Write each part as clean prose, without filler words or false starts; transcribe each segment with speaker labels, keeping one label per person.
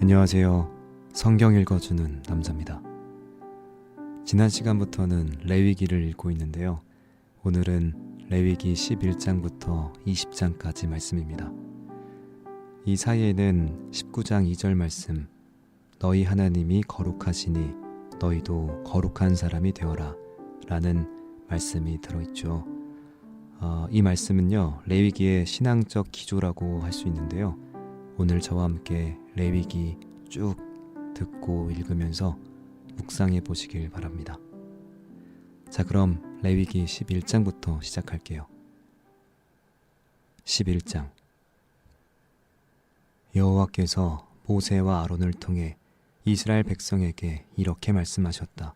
Speaker 1: 안녕하세요. 성경 읽어주는 남자입니다. 지난 시간부터는 레위기를 읽고 있는데요. 오늘은 레위기 11장부터 20장까지 말씀입니다. 이 사이에는 19장 2절 말씀, 너희 하나님이 거룩하시니 너희도 거룩한 사람이 되어라 라는 말씀이 들어있죠. 이 말씀은요, 레위기의 신앙적 기조라고 할 수 있는데요. 오늘 저와 함께 레위기 쭉 듣고 읽으면서 묵상해 보시길 바랍니다. 자, 그럼 레위기 11장부터 시작할게요. 11장. 여호와께서 모세와 아론을 통해 이스라엘 백성에게 이렇게 말씀하셨다.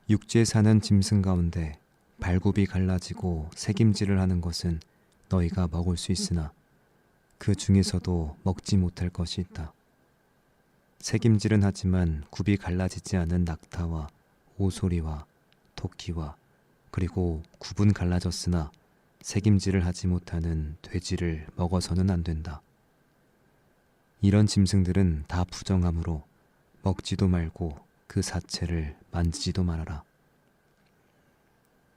Speaker 1: 육지에 사는 짐승 가운데 발굽이 갈라지고 새김질을 하는 것은 너희가 먹을 수 있으나 그 중에서도 먹지 못할 것이 있다. 새김질은 하지만 굽이 갈라지지 않은 낙타와 오소리와 토끼와 그리고 굽은 갈라졌으나 새김질을 하지 못하는 돼지를 먹어서는 안 된다. 이런 짐승들은 다 부정하므로 먹지도 말고 그 사체를 만지지도 말아라.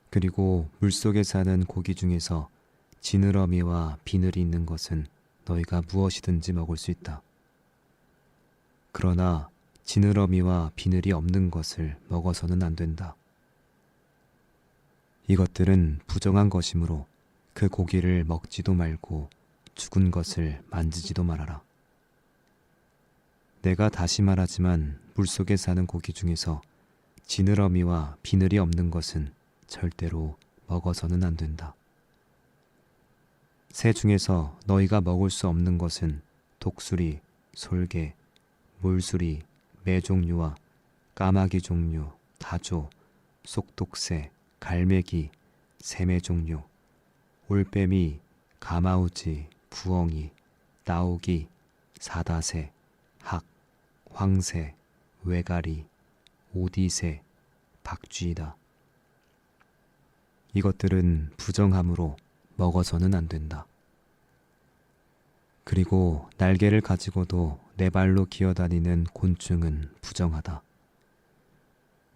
Speaker 1: 그리고 물속에 사는 고기 중에서 지느러미와 비늘이 있는 것은 너희가 무엇이든지 먹을 수 있다. 그러나 지느러미와 비늘이 없는 것을 먹어서는 안 된다. 이것들은 부정한 것이므로 그 고기를 먹지도 말고 죽은 것을 만지지도 말아라. 내가 다시 말하지만 물속에 사는 고기 중에서 지느러미와 비늘이 없는 것은 절대로 먹어서는 안 된다. 새 중에서 너희가 먹을 수 없는 것은 독수리, 솔개, 몰수리, 매 종류와 까마귀 종류, 다조, 속독새, 갈매기, 새매 종류, 올빼미, 가마우지, 부엉이, 나오기, 사다새, 학, 황새, 외가리, 오디새, 박쥐이다. 이것들은 부정함으로 먹어서는 안 된다. 그리고 날개를 가지고도 네 발로 기어다니는 곤충은 부정하다.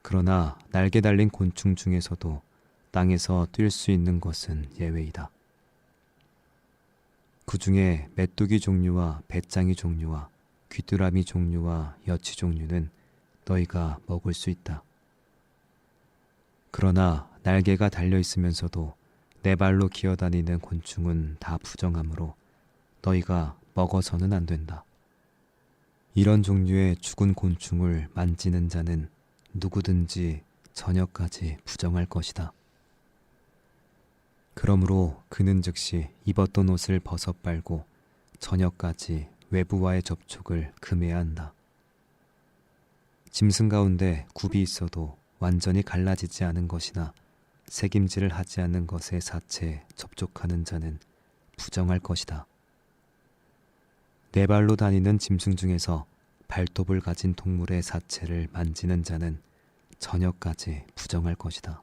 Speaker 1: 그러나 날개 달린 곤충 중에서도 땅에서 뛸 수 있는 것은 예외이다. 그 중에 메뚜기 종류와 배짱이 종류와 귀뚜라미 종류와 여치 종류는 너희가 먹을 수 있다. 그러나 날개가 달려있으면서도 네 발로 기어다니는 곤충은 다 부정하므로 너희가 먹어서는 안 된다. 이런 종류의 죽은 곤충을 만지는 자는 누구든지 저녁까지 부정할 것이다. 그러므로 그는 즉시 입었던 옷을 벗어 빨고 저녁까지 외부와의 접촉을 금해야 한다. 짐승 가운데 굽이 있어도 완전히 갈라지지 않은 것이나 새김질을 하지 않는 것의 사체에 접촉하는 자는 부정할 것이다. 네 발로 다니는 짐승 중에서 발톱을 가진 동물의 사체를 만지는 자는 저녁까지 부정할 것이다.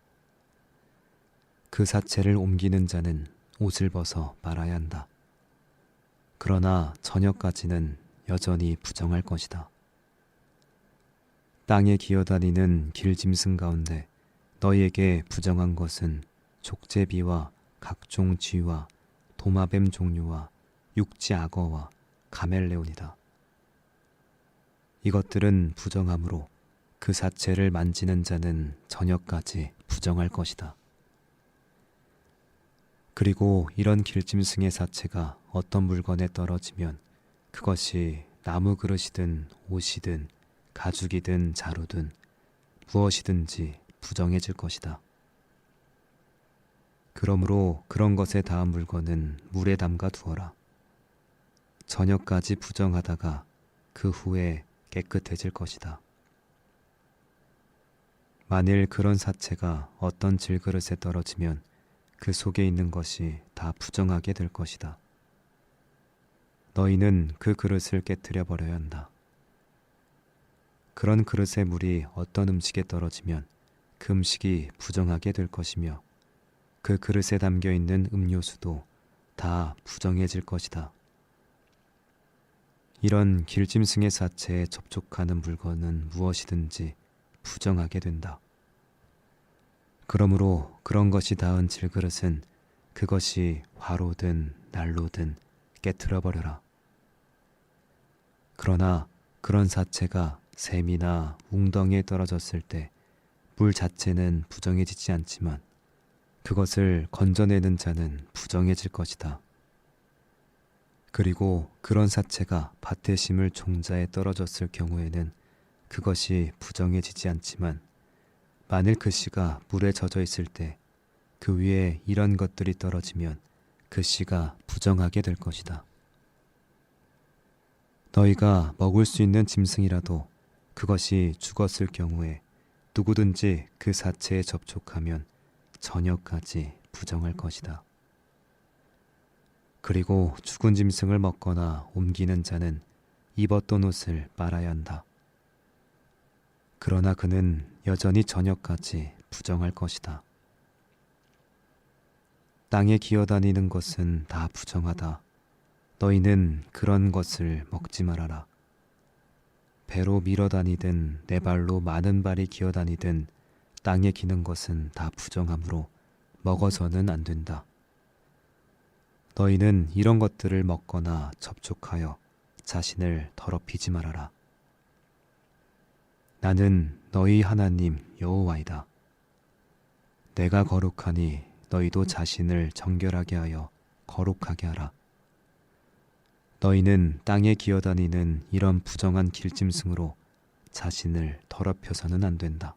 Speaker 1: 그 사체를 옮기는 자는 옷을 벗어 말아야 한다. 그러나 저녁까지는 여전히 부정할 것이다. 땅에 기어다니는 길짐승 가운데 너희에게 부정한 것은 족제비와 각종 쥐와 도마뱀 종류와 육지 악어와 가멜레온이다. 이것들은 부정함으로 그 사체를 만지는 자는 저녁까지 부정할 것이다. 그리고 이런 길짐승의 사체가 어떤 물건에 떨어지면 그것이 나무 그릇이든 옷이든 가죽이든 자루든 무엇이든지 부정해질 것이다. 그러므로 그런 것에 닿은 물건은 물에 담가 두어라. 저녁까지 부정하다가 그 후에 깨끗해질 것이다. 만일 그런 사체가 어떤 질그릇에 떨어지면 그 속에 있는 것이 다 부정하게 될 것이다. 너희는 그 그릇을 깨트려 버려야 한다. 그런 그릇의 물이 어떤 음식에 떨어지면 그 음식이 부정하게 될 것이며 그 그릇에 담겨있는 음료수도 다 부정해질 것이다. 이런 길짐승의 사체에 접촉하는 물건은 무엇이든지 부정하게 된다. 그러므로 그런 것이 닿은 질그릇은 그것이 화로든 난로든 깨트려 버려라. 그러나 그런 사체가 샘이나 웅덩이에 떨어졌을 때 물 자체는 부정해지지 않지만 그것을 건져내는 자는 부정해질 것이다. 그리고 그런 사체가 밭에 심을 종자에 떨어졌을 경우에는 그것이 부정해지지 않지만 만일 그 씨가 물에 젖어 있을 때 그 위에 이런 것들이 떨어지면 그 씨가 부정하게 될 것이다. 너희가 먹을 수 있는 짐승이라도 그것이 죽었을 경우에 누구든지 그 사체에 접촉하면 저녁까지 부정할 것이다. 그리고 죽은 짐승을 먹거나 옮기는 자는 입었던 옷을 빨아야 한다. 그러나 그는 여전히 저녁까지 부정할 것이다. 땅에 기어다니는 것은 다 부정하다. 너희는 그런 것을 먹지 말아라. 배로 밀어다니든 네 발로 많은 발이 기어다니든 땅에 기는 것은 다 부정하므로 먹어서는 안 된다. 너희는 이런 것들을 먹거나 접촉하여 자신을 더럽히지 말아라. 나는 너희 하나님 여호와이다. 내가 거룩하니 너희도 자신을 정결하게 하여 거룩하게 하라. 너희는 땅에 기어다니는 이런 부정한 길짐승으로 자신을 더럽혀서는 안 된다.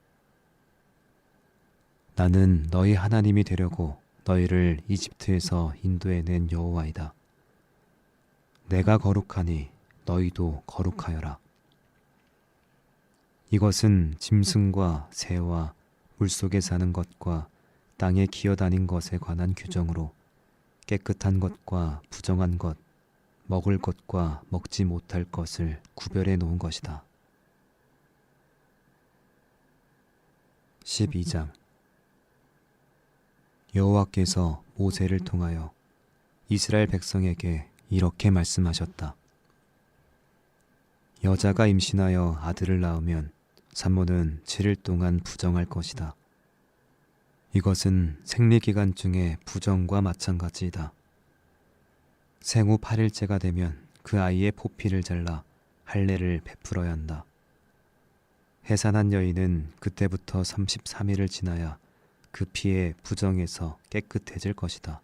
Speaker 1: 나는 너희 하나님이 되려고 너희를 이집트에서 인도해낸 여호와이다. 내가 거룩하니 너희도 거룩하여라. 이것은 짐승과 새와 물속에 사는 것과 땅에 기어다닌 것에 관한 규정으로 깨끗한 것과 부정한 것, 먹을 것과 먹지 못할 것을 구별해 놓은 것이다. 12장 여호와께서 모세를 통하여 이스라엘 백성에게 이렇게 말씀하셨다. 여자가 임신하여 아들을 낳으면 산모는 7일 동안 부정할 것이다. 이것은 생리기간 중에 부정과 마찬가지이다. 생후 8일째가 되면 그 아이의 포피를 잘라 할례를 베풀어야 한다. 해산한 여인은 그때부터 33일을 지나야 그 피에 부정해서 깨끗해질 것이다.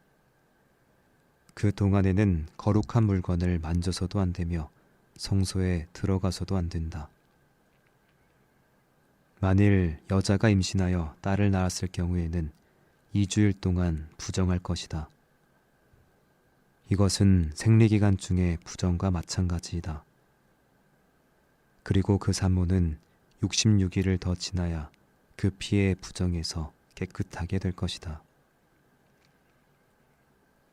Speaker 1: 그 동안에는 거룩한 물건을 만져서도 안 되며 성소에 들어가서도 안 된다. 만일 여자가 임신하여 딸을 낳았을 경우에는 2주일 동안 부정할 것이다. 이것은 생리기간 중에 부정과 마찬가지이다. 그리고 그 산모는 66일을 더 지나야 그 피에 부정해서 깨끗하게 될 것이다.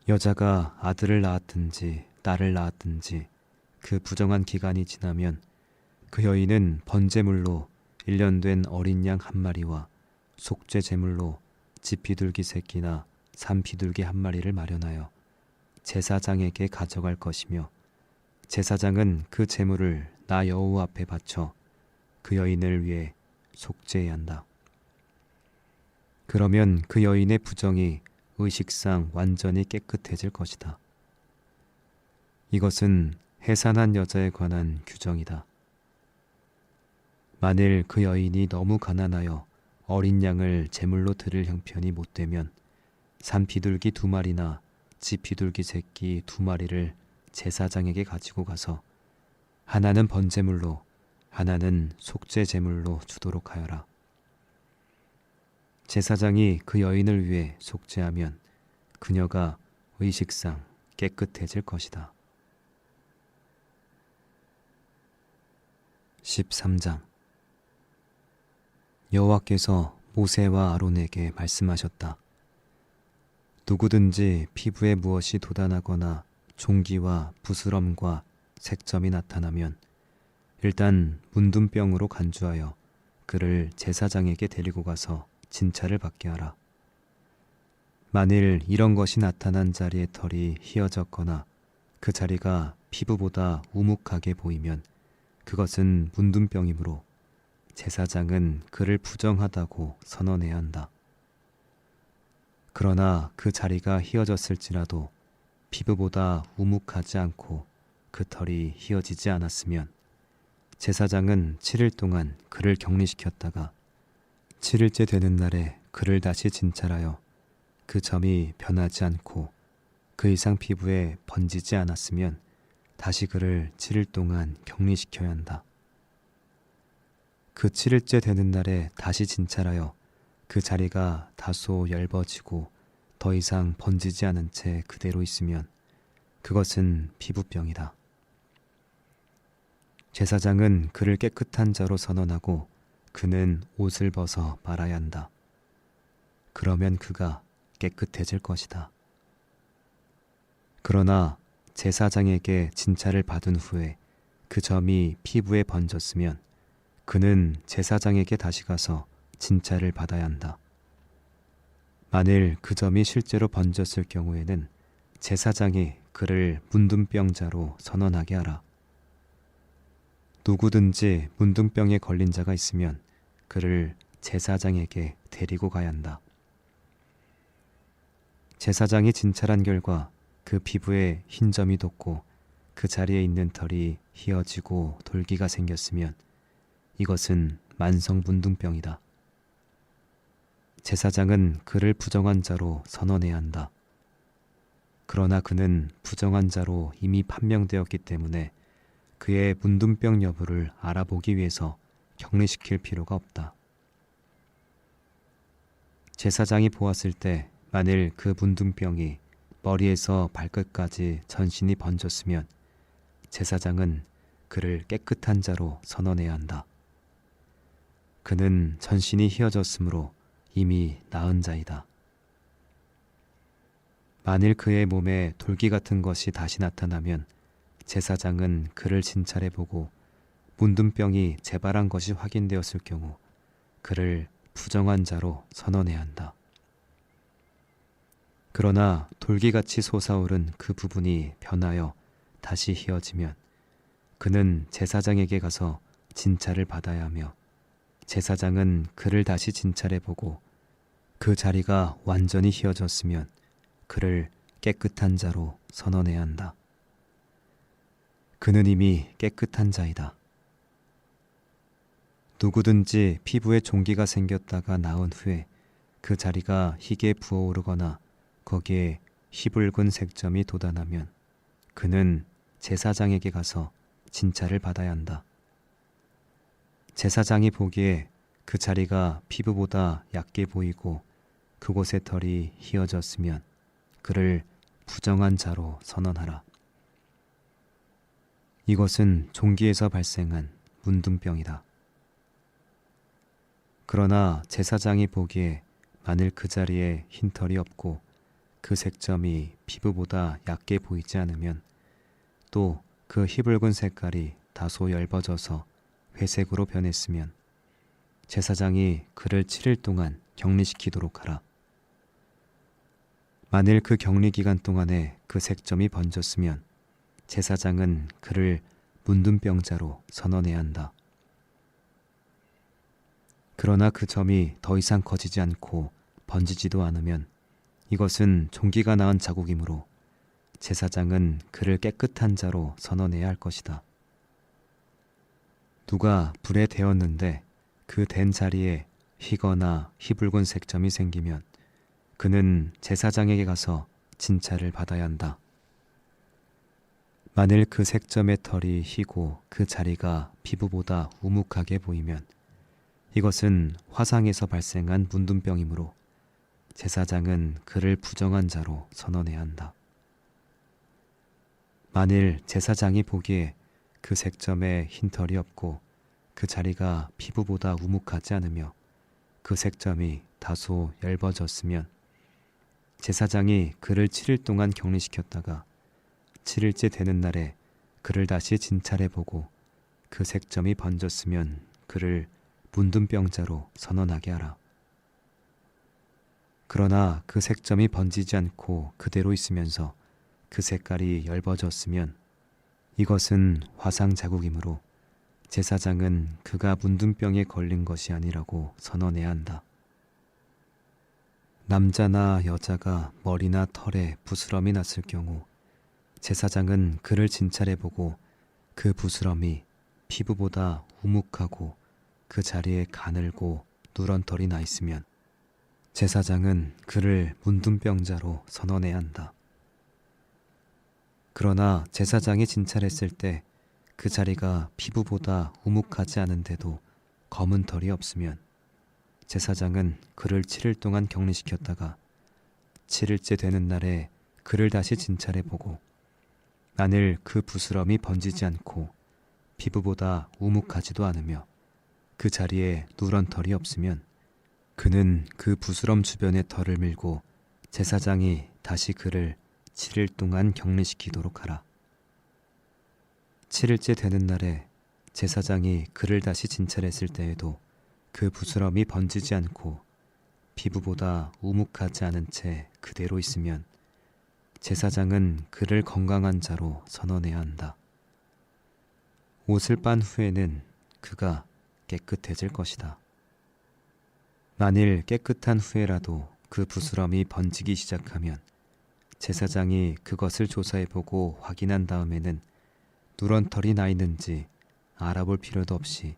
Speaker 1: 여자가 아들을 낳았든지 딸을 낳았든지 그 부정한 기간이 지나면 그 여인은 번제물로 1년 된 어린 양 한 마리와 속죄 제물로 집 비둘기 새끼나 산 비둘기 한 마리를 마련하여 제사장에게 가져갈 것이며 제사장은 그 제물을 나 여호와 앞에 바쳐 그 여인을 위해 속죄해야 한다. 그러면 그 여인의 부정이 의식상 완전히 깨끗해질 것이다. 이것은 해산한 여자에 관한 규정이다. 만일 그 여인이 너무 가난하여 어린 양을 제물로 드릴 형편이 못 되면 산 비둘기 2마리나 집 비둘기 새끼 2마리를 제사장에게 가지고 가서 하나는 번제물로 하나는 속죄 제물로 주도록 하여라. 제사장이 그 여인을 위해 속죄하면 그녀가 의식상 깨끗해질 것이다. 13장 여호와께서 모세와 아론에게 말씀하셨다. 누구든지 피부에 무엇이 돋아나거나 종기와 부스럼과 색점이 나타나면 일단 문둥병으로 간주하여 그를 제사장에게 데리고 가서 진찰을 받게 하라. 만일 이런 것이 나타난 자리의 털이 휘어졌거나 그 자리가 피부보다 우묵하게 보이면 그것은 문둥병이므로 제사장은 그를 부정하다고 선언해야 한다. 그러나 그 자리가 휘어졌을지라도 피부보다 우묵하지 않고 그 털이 휘어지지 않았으면 제사장은 7일 동안 그를 격리시켰다가 7일째 되는 날에 그를 다시 진찰하여 그 점이 변하지 않고 그 이상 피부에 번지지 않았으면 다시 그를 7일 동안 격리시켜야 한다. 그 7일째 되는 날에 다시 진찰하여 그 자리가 다소 얇아지고 더 이상 번지지 않은 채 그대로 있으면 그것은 피부병이다. 제사장은 그를 깨끗한 자로 선언하고 그는 옷을 벗어 말아야 한다. 그러면 그가 깨끗해질 것이다. 그러나 제사장에게 진찰을 받은 후에 그 점이 피부에 번졌으면 그는 제사장에게 다시 가서 진찰을 받아야 한다. 만일 그 점이 실제로 번졌을 경우에는 제사장이 그를 문둥병자로 선언하게 하라. 누구든지 문둥병에 걸린 자가 있으면 그를 제사장에게 데리고 가야 한다. 제사장이 진찰한 결과 그 피부에 흰 점이 돋고 그 자리에 있는 털이 휘어지고 돌기가 생겼으면 이것은 만성 문둥병이다. 제사장은 그를 부정한 자로 선언해야 한다. 그러나 그는 부정한 자로 이미 판명되었기 때문에 그의 문둥병 여부를 알아보기 위해서 격리시킬 필요가 없다. 제사장이 보았을 때 만일 그 문둥병이 머리에서 발끝까지 전신이 번졌으면 제사장은 그를 깨끗한 자로 선언해야 한다. 그는 전신이 휘어졌으므로 이미 나은 자이다. 만일 그의 몸에 돌기 같은 것이 다시 나타나면 제사장은 그를 진찰해보고 문둥병이 재발한 것이 확인되었을 경우 그를 부정한 자로 선언해야 한다. 그러나 돌기같이 솟아오른 그 부분이 변하여 다시 휘어지면 그는 제사장에게 가서 진찰을 받아야 하며 제사장은 그를 다시 진찰해보고 그 자리가 완전히 휘어졌으면 그를 깨끗한 자로 선언해야 한다. 그는 이미 깨끗한 자이다. 누구든지 피부에 종기가 생겼다가 나은 후에 그 자리가 희게 부어오르거나 거기에 희붉은 색점이 돋아나면 그는 제사장에게 가서 진찰을 받아야 한다. 제사장이 보기에 그 자리가 피부보다 얕게 보이고 그곳의 털이 휘어졌으면 그를 부정한 자로 선언하라. 이것은 종기에서 발생한 문둥병이다. 그러나 제사장이 보기에 만일 그 자리에 흰 털이 없고 그 색점이 피부보다 얕게 보이지 않으면 또 그 희붉은 색깔이 다소 엷어져서 회색으로 변했으면 제사장이 그를 7일 동안 격리시키도록 하라. 만일 그 격리 기간 동안에 그 색점이 번졌으면 제사장은 그를 문둥병자로 선언해야 한다. 그러나 그 점이 더 이상 커지지 않고 번지지도 않으면 이것은 종기가 낳은 자국이므로 제사장은 그를 깨끗한 자로 선언해야 할 것이다. 누가 불에 데웠는데 그 댄 자리에 희거나 희붉은 색점이 생기면 그는 제사장에게 가서 진찰을 받아야 한다. 만일 그 색점의 털이 희고 그 자리가 피부보다 우묵하게 보이면 이것은 화상에서 발생한 문둥병이므로 제사장은 그를 부정한 자로 선언해야 한다. 만일 제사장이 보기에 그 색점에 흰 털이 없고 그 자리가 피부보다 우묵하지 않으며 그 색점이 다소 엷어졌으면 제사장이 그를 7일 동안 격리시켰다가 7일째 되는 날에 그를 다시 진찰해보고 그 색점이 번졌으면 그를 문둥병자로 선언하게 하라. 그러나 그 색점이 번지지 않고 그대로 있으면서 그 색깔이 엷어졌으면 이것은 화상 자국이므로 제사장은 그가 문둥병에 걸린 것이 아니라고 선언해야 한다. 남자나 여자가 머리나 털에 부스럼이 났을 경우 제사장은 그를 진찰해보고 그 부스럼이 피부보다 우묵하고 그 자리에 가늘고 누런 털이 나 있으면 제사장은 그를 문둥병자로 선언해야 한다. 그러나 제사장이 진찰했을 때 그 자리가 피부보다 우묵하지 않은데도 검은 털이 없으면 제사장은 그를 7일 동안 격리시켰다가 7일째 되는 날에 그를 다시 진찰해보고 만일 그 부스럼이 번지지 않고 피부보다 우묵하지도 않으며 그 자리에 누런 털이 없으면 그는 그 부스럼 주변의 털을 밀고 제사장이 다시 그를 7일 동안 격리시키도록 하라. 7일째 되는 날에 제사장이 그를 다시 진찰했을 때에도 그 부스럼이 번지지 않고 피부보다 우묵하지 않은 채 그대로 있으면 제사장은 그를 건강한 자로 선언해야 한다. 옷을 빤 후에는 그가 깨끗해질 것이다. 만일 깨끗한 후에라도 그 부스럼이 번지기 시작하면 제사장이 그것을 조사해보고 확인한 다음에는 누런 털이 나 있는지 알아볼 필요도 없이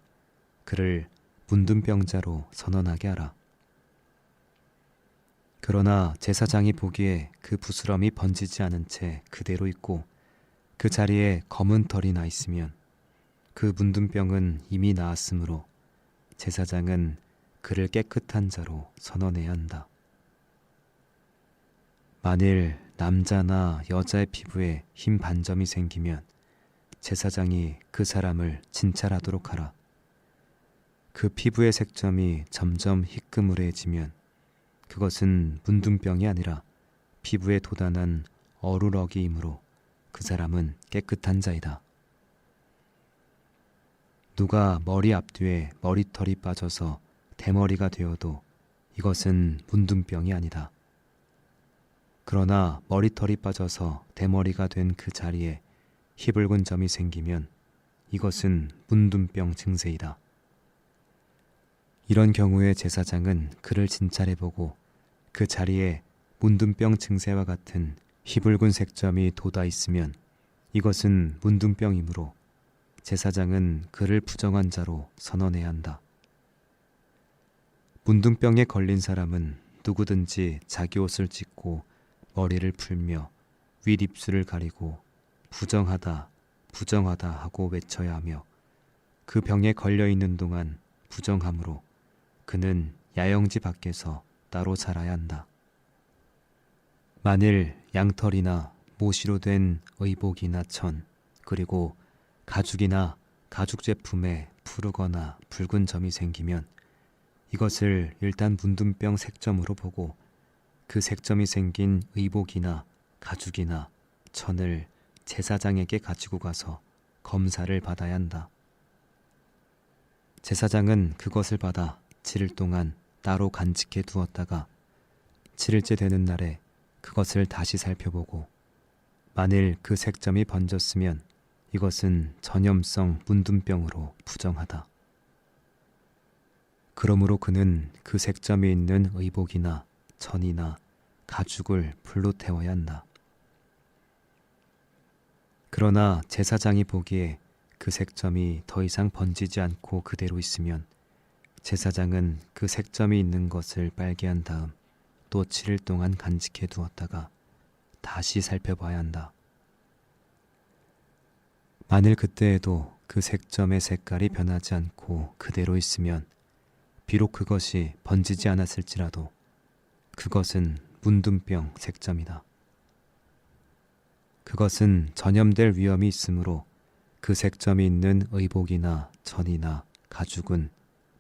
Speaker 1: 그를 문둥병자로 선언하게 하라. 그러나 제사장이 보기에 그 부스럼이 번지지 않은 채 그대로 있고 그 자리에 검은 털이 나 있으면 그 문둥병은 이미 나았으므로 제사장은 그를 깨끗한 자로 선언해야 한다. 만일 남자나 여자의 피부에 흰 반점이 생기면 제사장이 그 사람을 진찰하도록 하라. 그 피부의 색점이 점점 희끄무레해지면 그것은 문둥병이 아니라 피부에 돋아난 어루러기이므로 그 사람은 깨끗한 자이다. 누가 머리 앞뒤에 머리털이 빠져서 대머리가 되어도 이것은 문둥병이 아니다. 그러나 머리털이 빠져서 대머리가 된 그 자리에 희붉은 점이 생기면 이것은 문둥병 증세이다. 이런 경우에 제사장은 그를 진찰해보고 그 자리에 문둥병 증세와 같은 희붉은 색점이 돋아 있으면 이것은 문둥병이므로 제사장은 그를 부정한 자로 선언해야 한다. 문둥병에 걸린 사람은 누구든지 자기 옷을 찢고 머리를 풀며 윗입술을 가리고 부정하다, 부정하다 하고 외쳐야 하며 그 병에 걸려있는 동안 부정함으로 그는 야영지 밖에서 따로 살아야 한다. 만일 양털이나 모시로 된 의복이나 천, 그리고 가죽이나 가죽 제품에 푸르거나 붉은 점이 생기면 이것을 일단 문둥병 색점으로 보고 그 색점이 생긴 의복이나 가죽이나 천을 제사장에게 가지고 가서 검사를 받아야 한다. 제사장은 그것을 받아 7일 동안 따로 간직해 두었다가 7일째 되는 날에 그것을 다시 살펴보고 만일 그 색점이 번졌으면 이것은 전염성 문둥병으로 부정하다. 그러므로 그는 그 색점이 있는 의복이나 천이나 가죽을 불로 태워야 한다. 그러나 제사장이 보기에 그 색점이 더 이상 번지지 않고 그대로 있으면 제사장은 그 색점이 있는 것을 빨게 한 다음 또 7일 동안 간직해 두었다가 다시 살펴봐야 한다. 만일 그때에도 그 색점의 색깔이 변하지 않고 그대로 있으면 비록 그것이 번지지 않았을지라도 그것은 문둥병 색점이다. 그것은 전염될 위험이 있으므로 그 색점이 있는 의복이나 천이나 가죽은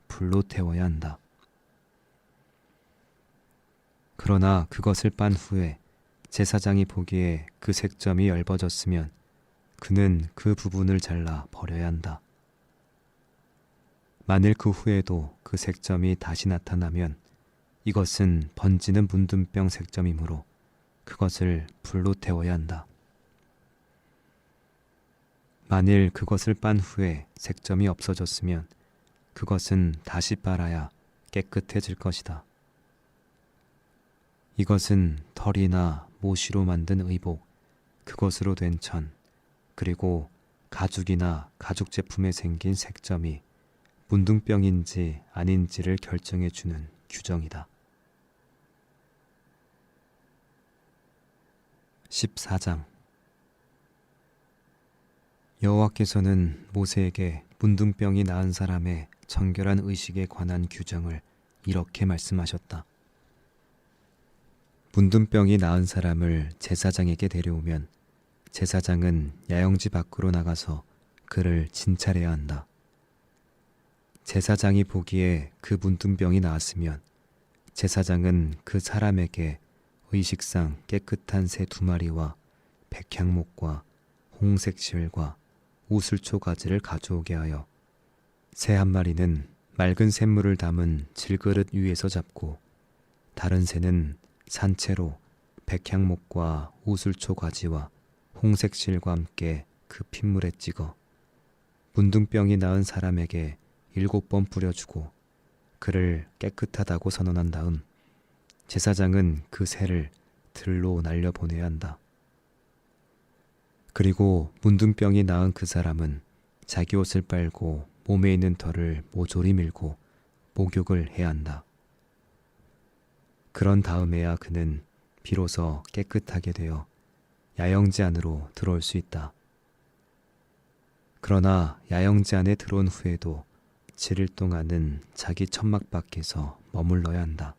Speaker 1: 불로 태워야 한다. 그러나 그것을 빤 후에 제사장이 보기에 그 색점이 엷어졌으면 그는 그 부분을 잘라 버려야 한다. 만일 그 후에도 그 색점이 다시 나타나면 이것은 번지는 문둥병 색점이므로 그것을 불로 태워야 한다. 만일 그것을 빤 후에 색점이 없어졌으면 그것은 다시 빨아야 깨끗해질 것이다. 이것은 털이나 모시로 만든 의복, 그것으로 된 천, 그리고 가죽이나 가죽 제품에 생긴 색점이 문둥병인지 아닌지를 결정해주는 규정이다. 14장 여호와께서는 모세에게 문둥병이 나은 사람의 정결한 의식에 관한 규정을 이렇게 말씀하셨다. 문둥병이 나은 사람을 제사장에게 데려오면 제사장은 야영지 밖으로 나가서 그를 진찰해야 한다. 제사장이 보기에 그 문둥병이 나았으면 제사장은 그 사람에게 의식상 깨끗한 새 2마리와 백향목과 홍색 실과 우슬초 가지를 가져오게 하여 새 1마리는 맑은 샘물을 담은 질그릇 위에서 잡고 다른 새는 산채로 백향목과 우슬초 가지와 홍색 실과 함께 그 핏물에 찍어 문둥병이 나은 사람에게 7번 뿌려주고 그를 깨끗하다고 선언한 다음 제사장은 그 새를 들로 날려보내야 한다. 그리고 문둥병이 나은 그 사람은 자기 옷을 빨고 몸에 있는 털을 모조리 밀고 목욕을 해야 한다. 그런 다음에야 그는 비로소 깨끗하게 되어 야영지 안으로 들어올 수 있다. 그러나 야영지 안에 들어온 후에도 7일 동안은 자기 천막 밖에서 머물러야 한다.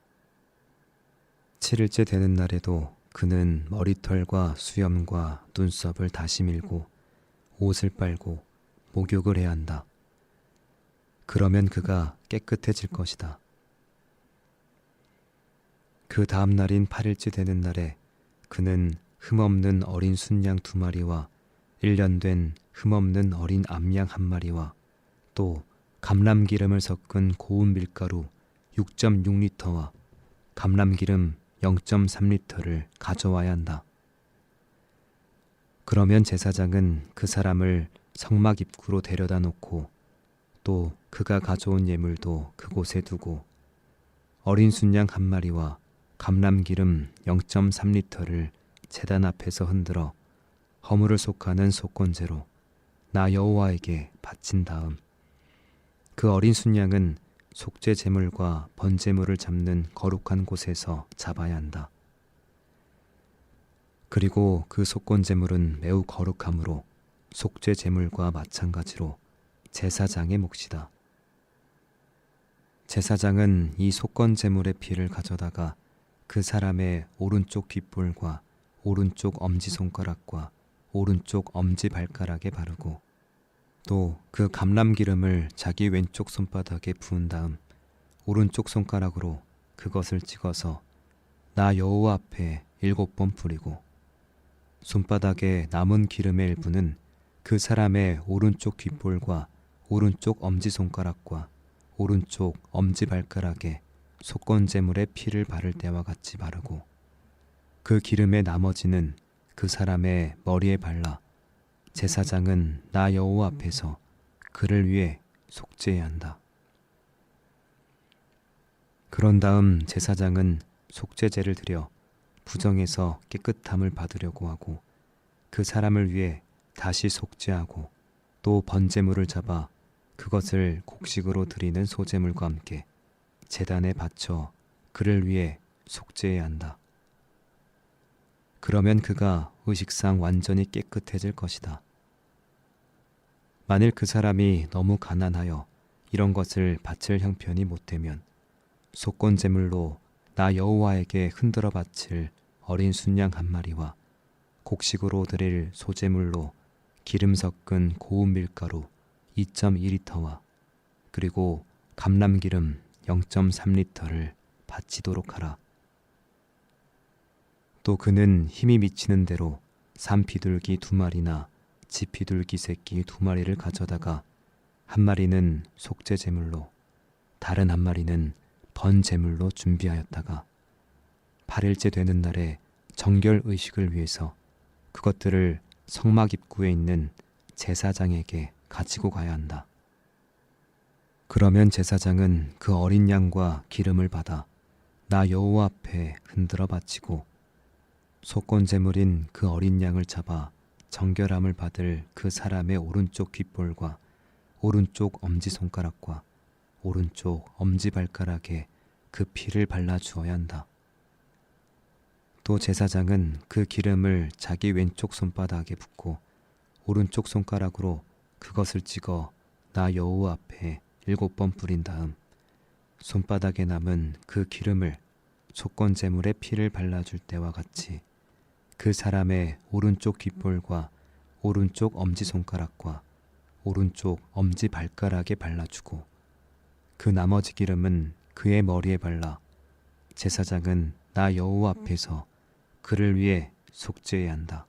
Speaker 1: 7일째 되는 날에도 그는 머리털과 수염과 눈썹을 다시 밀고 옷을 빨고 목욕을 해야 한다. 그러면 그가 깨끗해질 것이다. 그 다음 날인 8일째 되는 날에 그는 흠없는 어린 순양 2마리와 1년 된 흠없는 어린 암양 1마리와 또 감람기름을 섞은 고운 밀가루 6.6리터와 감람기름 0.3리터를 가져와야 한다. 그러면 제사장은 그 사람을 성막 입구로 데려다 놓고 또 그가 가져온 예물도 그곳에 두고 어린 순양 1마리와 감람기름 0.3리터를 제단 앞에서 흔들어 허물을 속하는 속건제로 나 여호와에게 바친 다음 그 어린 순양은 속죄 제물과 번제물을 잡는 거룩한 곳에서 잡아야 한다. 그리고 그 속건 제물은 매우 거룩하므로 속죄 제물과 마찬가지로 제사장의 몫이다. 제사장은 이 속건 제물의 피를 가져다가 그 사람의 오른쪽 귓볼과 오른쪽 엄지손가락과 오른쪽 엄지발가락에 바르고 또 그 감람기름을 자기 왼쪽 손바닥에 부은 다음 오른쪽 손가락으로 그것을 찍어서 나 여호와 앞에 7번 뿌리고 손바닥에 남은 기름의 일부는 그 사람의 오른쪽 귓볼과 오른쪽 엄지손가락과 오른쪽 엄지발가락에 속건제물의 피를 바를 때와 같이 바르고 그 기름의 나머지는 그 사람의 머리에 발라 제사장은 나 여호와 앞에서 그를 위해 속죄해야 한다. 그런 다음 제사장은 속죄제를 드려 부정해서 깨끗함을 받으려고 하고 그 사람을 위해 다시 속죄하고 또 번제물을 잡아 그것을 곡식으로 드리는 소제물과 함께 제단에 바쳐 그를 위해 속죄해야 한다. 그러면 그가 의식상 완전히 깨끗해질 것이다. 만일 그 사람이 너무 가난하여 이런 것을 바칠 형편이 못되면 속건제물로 나 여호와에게 흔들어 바칠 어린 순양 1마리와 곡식으로 드릴 소제물로 기름 섞은 고운 밀가루 2.2리터와 그리고 감람기름 0.3리터를 바치도록 하라. 또 그는 힘이 미치는 대로 산비둘기 2마리나 지피둘기 새끼 2마리를 가져다가 1마리는 속죄 제물로 다른 1마리는 번제물로 준비하였다가 8일째 되는 날에 정결 의식을 위해서 그것들을 성막 입구에 있는 제사장에게 가지고 가야 한다. 그러면 제사장은 그 어린 양과 기름을 받아 나 여호와 앞에 흔들어 바치고 속건 제물인 그 어린 양을 잡아 정결함을 받을 그 사람의 오른쪽 귓볼과 오른쪽 엄지손가락과 오른쪽 엄지발가락에 그 피를 발라 주어야 한다. 또 제사장은 그 기름을 자기 왼쪽 손바닥에 붓고 오른쪽 손가락으로 그것을 찍어 나 여호와 앞에 7번 뿌린 다음 손바닥에 남은 그 기름을 속건 제물의 피를 발라줄 때와 같이 그 사람의 오른쪽 귓볼과 오른쪽 엄지손가락과 오른쪽 엄지발가락에 발라주고 그 나머지 기름은 그의 머리에 발라 제사장은 나 여호와 앞에서 그를 위해 속죄해야 한다.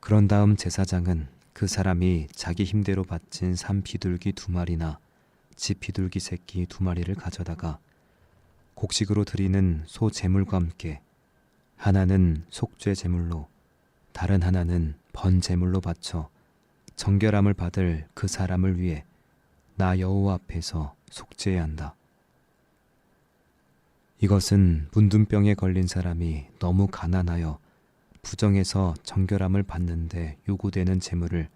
Speaker 1: 그런 다음 제사장은 그 사람이 자기 힘대로 바친 산 비둘기 2마리나 집 비둘기 새끼 2마리를 가져다가 곡식으로 드리는 소 제물과 함께 하나는 속죄 제물로 다른 하나는 번 제물로 바쳐 정결함을 받을 그 사람을 위해 나 여호와 앞에서 속죄해야 한다. 이것은 문둥병에 걸린 사람이 너무 가난하여 부정해서 정결함을 받는데 요구되는 제물을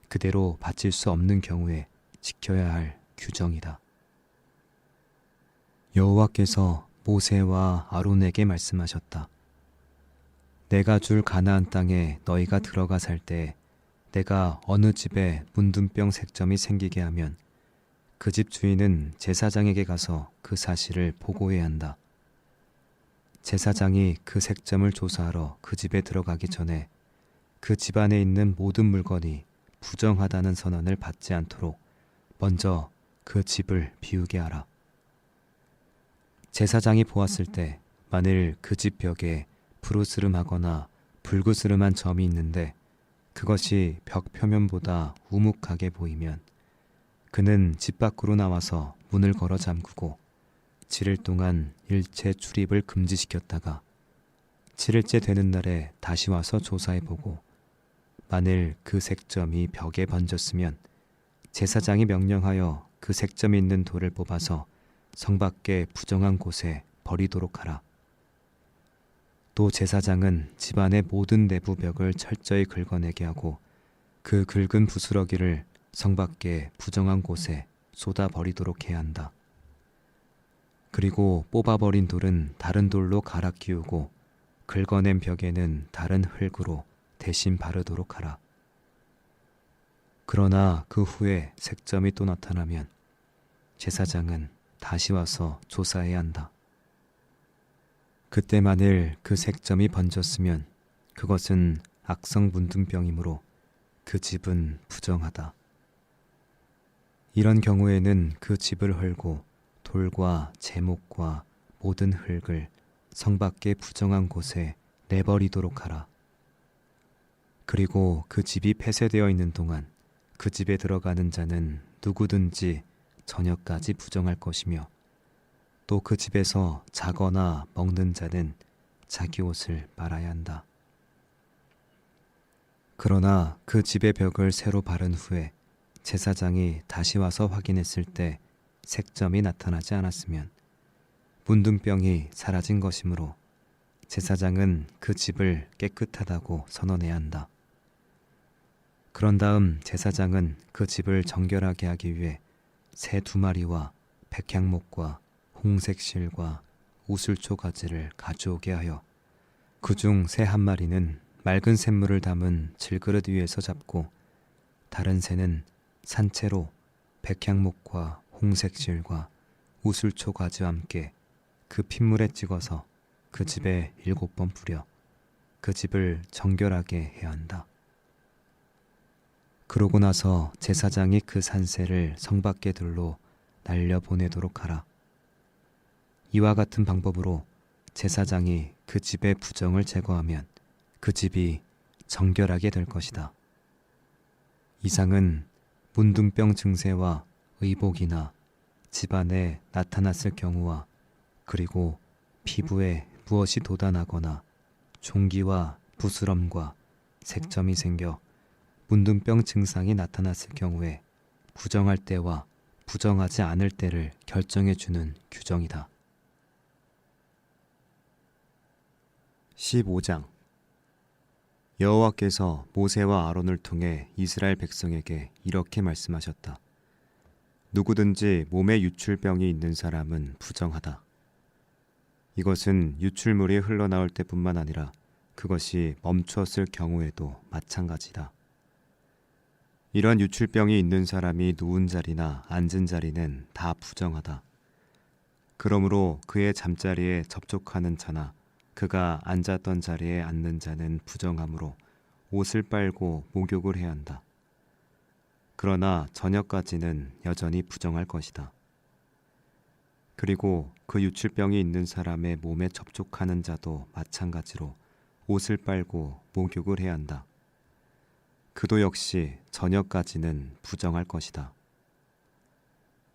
Speaker 1: 그대로 바칠 수 없는 경우에 지켜야 할 규정이다. 여호와께서 모세와 아론에게 말씀하셨다. 내가 줄 가나안 땅에 너희가 들어가 살 때 내가 어느 집에 문둥병 색점이 생기게 하면 그 집 주인은 제사장에게 가서 그 사실을 보고해야 한다. 제사장이 그 색점을 조사하러 그 집에 들어가기 전에 그 집안에 있는 모든 물건이 부정하다는 선언을 받지 않도록 먼저 그 집을 비우게 하라. 제사장이 보았을 때 만일 그 집 벽에 푸르스름하거나 붉으스름한 점이 있는데 그것이 벽 표면보다 우묵하게 보이면 그는 집 밖으로 나와서 문을 걸어 잠그고 7일 동안 일체 출입을 금지시켰다가 7일째 되는 날에 다시 와서 조사해보고 만일 그 색점이 벽에 번졌으면 제사장이 명령하여 그 색점이 있는 돌을 뽑아서 성 밖에 부정한 곳에 버리도록 하라. 또 제사장은 집안의 모든 내부 벽을 철저히 긁어내게 하고 그 긁은 부스러기를 성 밖에 부정한 곳에 쏟아 버리도록 해야 한다. 그리고 뽑아버린 돌은 다른 돌로 갈아 끼우고 긁어낸 벽에는 다른 흙으로 대신 바르도록 하라. 그러나 그 후에 색점이 또 나타나면 제사장은 다시 와서 조사해야 한다. 그때 만일 그 색점이 번졌으면 그것은 악성 문둥병이므로 그 집은 부정하다. 이런 경우에는 그 집을 헐고 돌과 제목과 모든 흙을 성 밖의 부정한 곳에 내버리도록 하라. 그리고 그 집이 폐쇄되어 있는 동안 그 집에 들어가는 자는 누구든지 저녁까지 부정할 것이며 또 그 집에서 자거나 먹는 자는 자기 옷을 빨아야 한다. 그러나 그 집의 벽을 새로 바른 후에 제사장이 다시 와서 확인했을 때 색점이 나타나지 않았으면 문둥병이 사라진 것이므로 제사장은 그 집을 깨끗하다고 선언해야 한다. 그런 다음 제사장은 그 집을 정결하게 하기 위해 새 2마리와 백향목과 홍색 실과 우슬초 가지를 가져오게 하여 그중 새 1마리는 맑은 샘물을 담은 질그릇 위에서 잡고 다른 새는 산채로 백향목과 홍색 실과 우슬초 가지와 함께 그 핏물에 찍어서 그 집에 7번 뿌려 그 집을 정결하게 해야 한다. 그러고 나서 제사장이 그 산새를 성 밖에 들로 날려보내도록 하라. 이와 같은 방법으로 제사장이 그 집의 부정을 제거하면 그 집이 정결하게 될 것이다. 이상은 문둥병 증세와 의복이나 집안에 나타났을 경우와 그리고 피부에 무엇이 돋아나거나 종기와 부스럼과 색점이 생겨 문둥병 증상이 나타났을 경우에 부정할 때와 부정하지 않을 때를 결정해 주는 규정이다. 15장 여호와께서 모세와 아론을 통해 이스라엘 백성에게 이렇게 말씀하셨다. 누구든지 몸에 유출병이 있는 사람은 부정하다. 이것은 유출물이 흘러나올 때뿐만 아니라 그것이 멈추었을 경우에도 마찬가지다. 이런 유출병이 있는 사람이 누운 자리나 앉은 자리는 다 부정하다. 그러므로 그의 잠자리에 접촉하는 자나 그가 앉았던 자리에 앉는 자는 부정하므로 옷을 빨고 목욕을 해야 한다. 그러나 저녁까지는 여전히 부정할 것이다. 그리고 그 유출병이 있는 사람의 몸에 접촉하는 자도 마찬가지로 옷을 빨고 목욕을 해야 한다. 그도 역시 저녁까지는 부정할 것이다.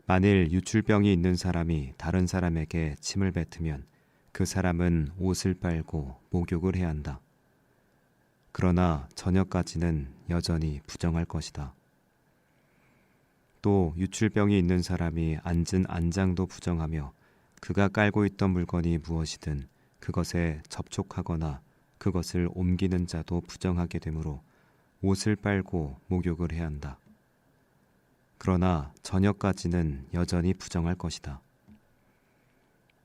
Speaker 1: 만일 유출병이 있는 사람이 다른 사람에게 침을 뱉으면 그 사람은 옷을 빨고 목욕을 해야 한다. 그러나 저녁까지는 여전히 부정할 것이다. 또 유출병이 있는 사람이 앉은 안장도 부정하며 그가 깔고 있던 물건이 무엇이든 그것에 접촉하거나 그것을 옮기는 자도 부정하게 되므로 옷을 빨고 목욕을 해야 한다. 그러나 저녁까지는 여전히 부정할 것이다.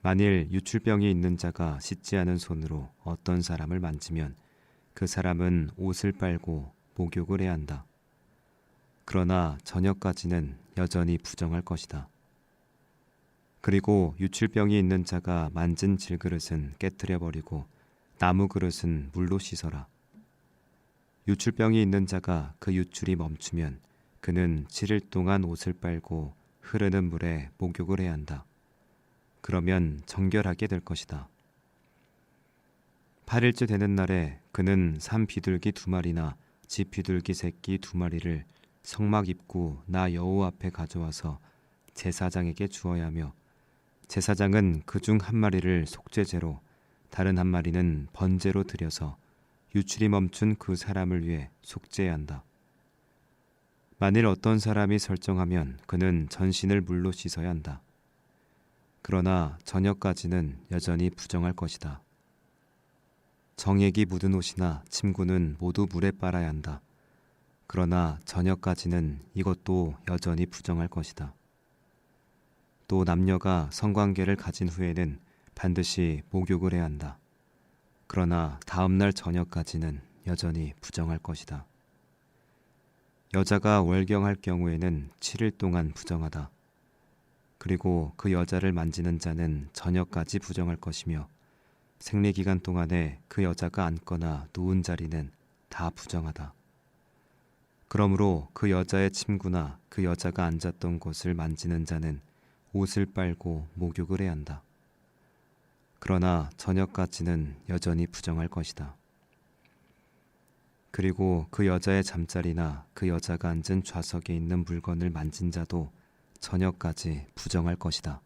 Speaker 1: 만일 유출병이 있는 자가 씻지 않은 손으로 어떤 사람을 만지면 그 사람은 옷을 빨고 목욕을 해야 한다. 그러나 저녁까지는 여전히 부정할 것이다. 그리고 유출병이 있는 자가 만진 질그릇은 깨뜨려 버리고 나무 그릇은 물로 씻어라. 유출병이 있는 자가 그 유출이 멈추면 그는 7일 동안 옷을 빨고 흐르는 물에 목욕을 해야 한다. 그러면 정결하게 될 것이다. 8일째 되는 날에 그는 산 비둘기 2마리나 집 비둘기 새끼 2마리를 성막 입구 나 여호와 앞에 가져와서 제사장에게 주어야 하며 제사장은 그중 1마리를 속죄제로 다른 1마리는 번제로 드려서 유출이 멈춘 그 사람을 위해 속죄해야 한다. 만일 어떤 사람이 설정하면 그는 전신을 물로 씻어야 한다. 그러나 저녁까지는 여전히 부정할 것이다. 정액이 묻은 옷이나 침구는 모두 물에 빨아야 한다. 그러나 저녁까지는 이것도 여전히 부정할 것이다. 또 남녀가 성관계를 가진 후에는 반드시 목욕을 해야 한다. 그러나 다음날 저녁까지는 여전히 부정할 것이다. 여자가 월경할 경우에는 7일 동안 부정하다. 그리고 그 여자를 만지는 자는 저녁까지 부정할 것이며 생리기간 동안에 그 여자가 앉거나 누운 자리는 다 부정하다. 그러므로 그 여자의 침구나 그 여자가 앉았던 곳을 만지는 자는 옷을 빨고 목욕을 해야 한다. 그러나 저녁까지는 여전히 부정할 것이다. 그리고 그 여자의 잠자리나 그 여자가 앉은 좌석에 있는 물건을 만진 자도 저녁까지 부정할 것이다.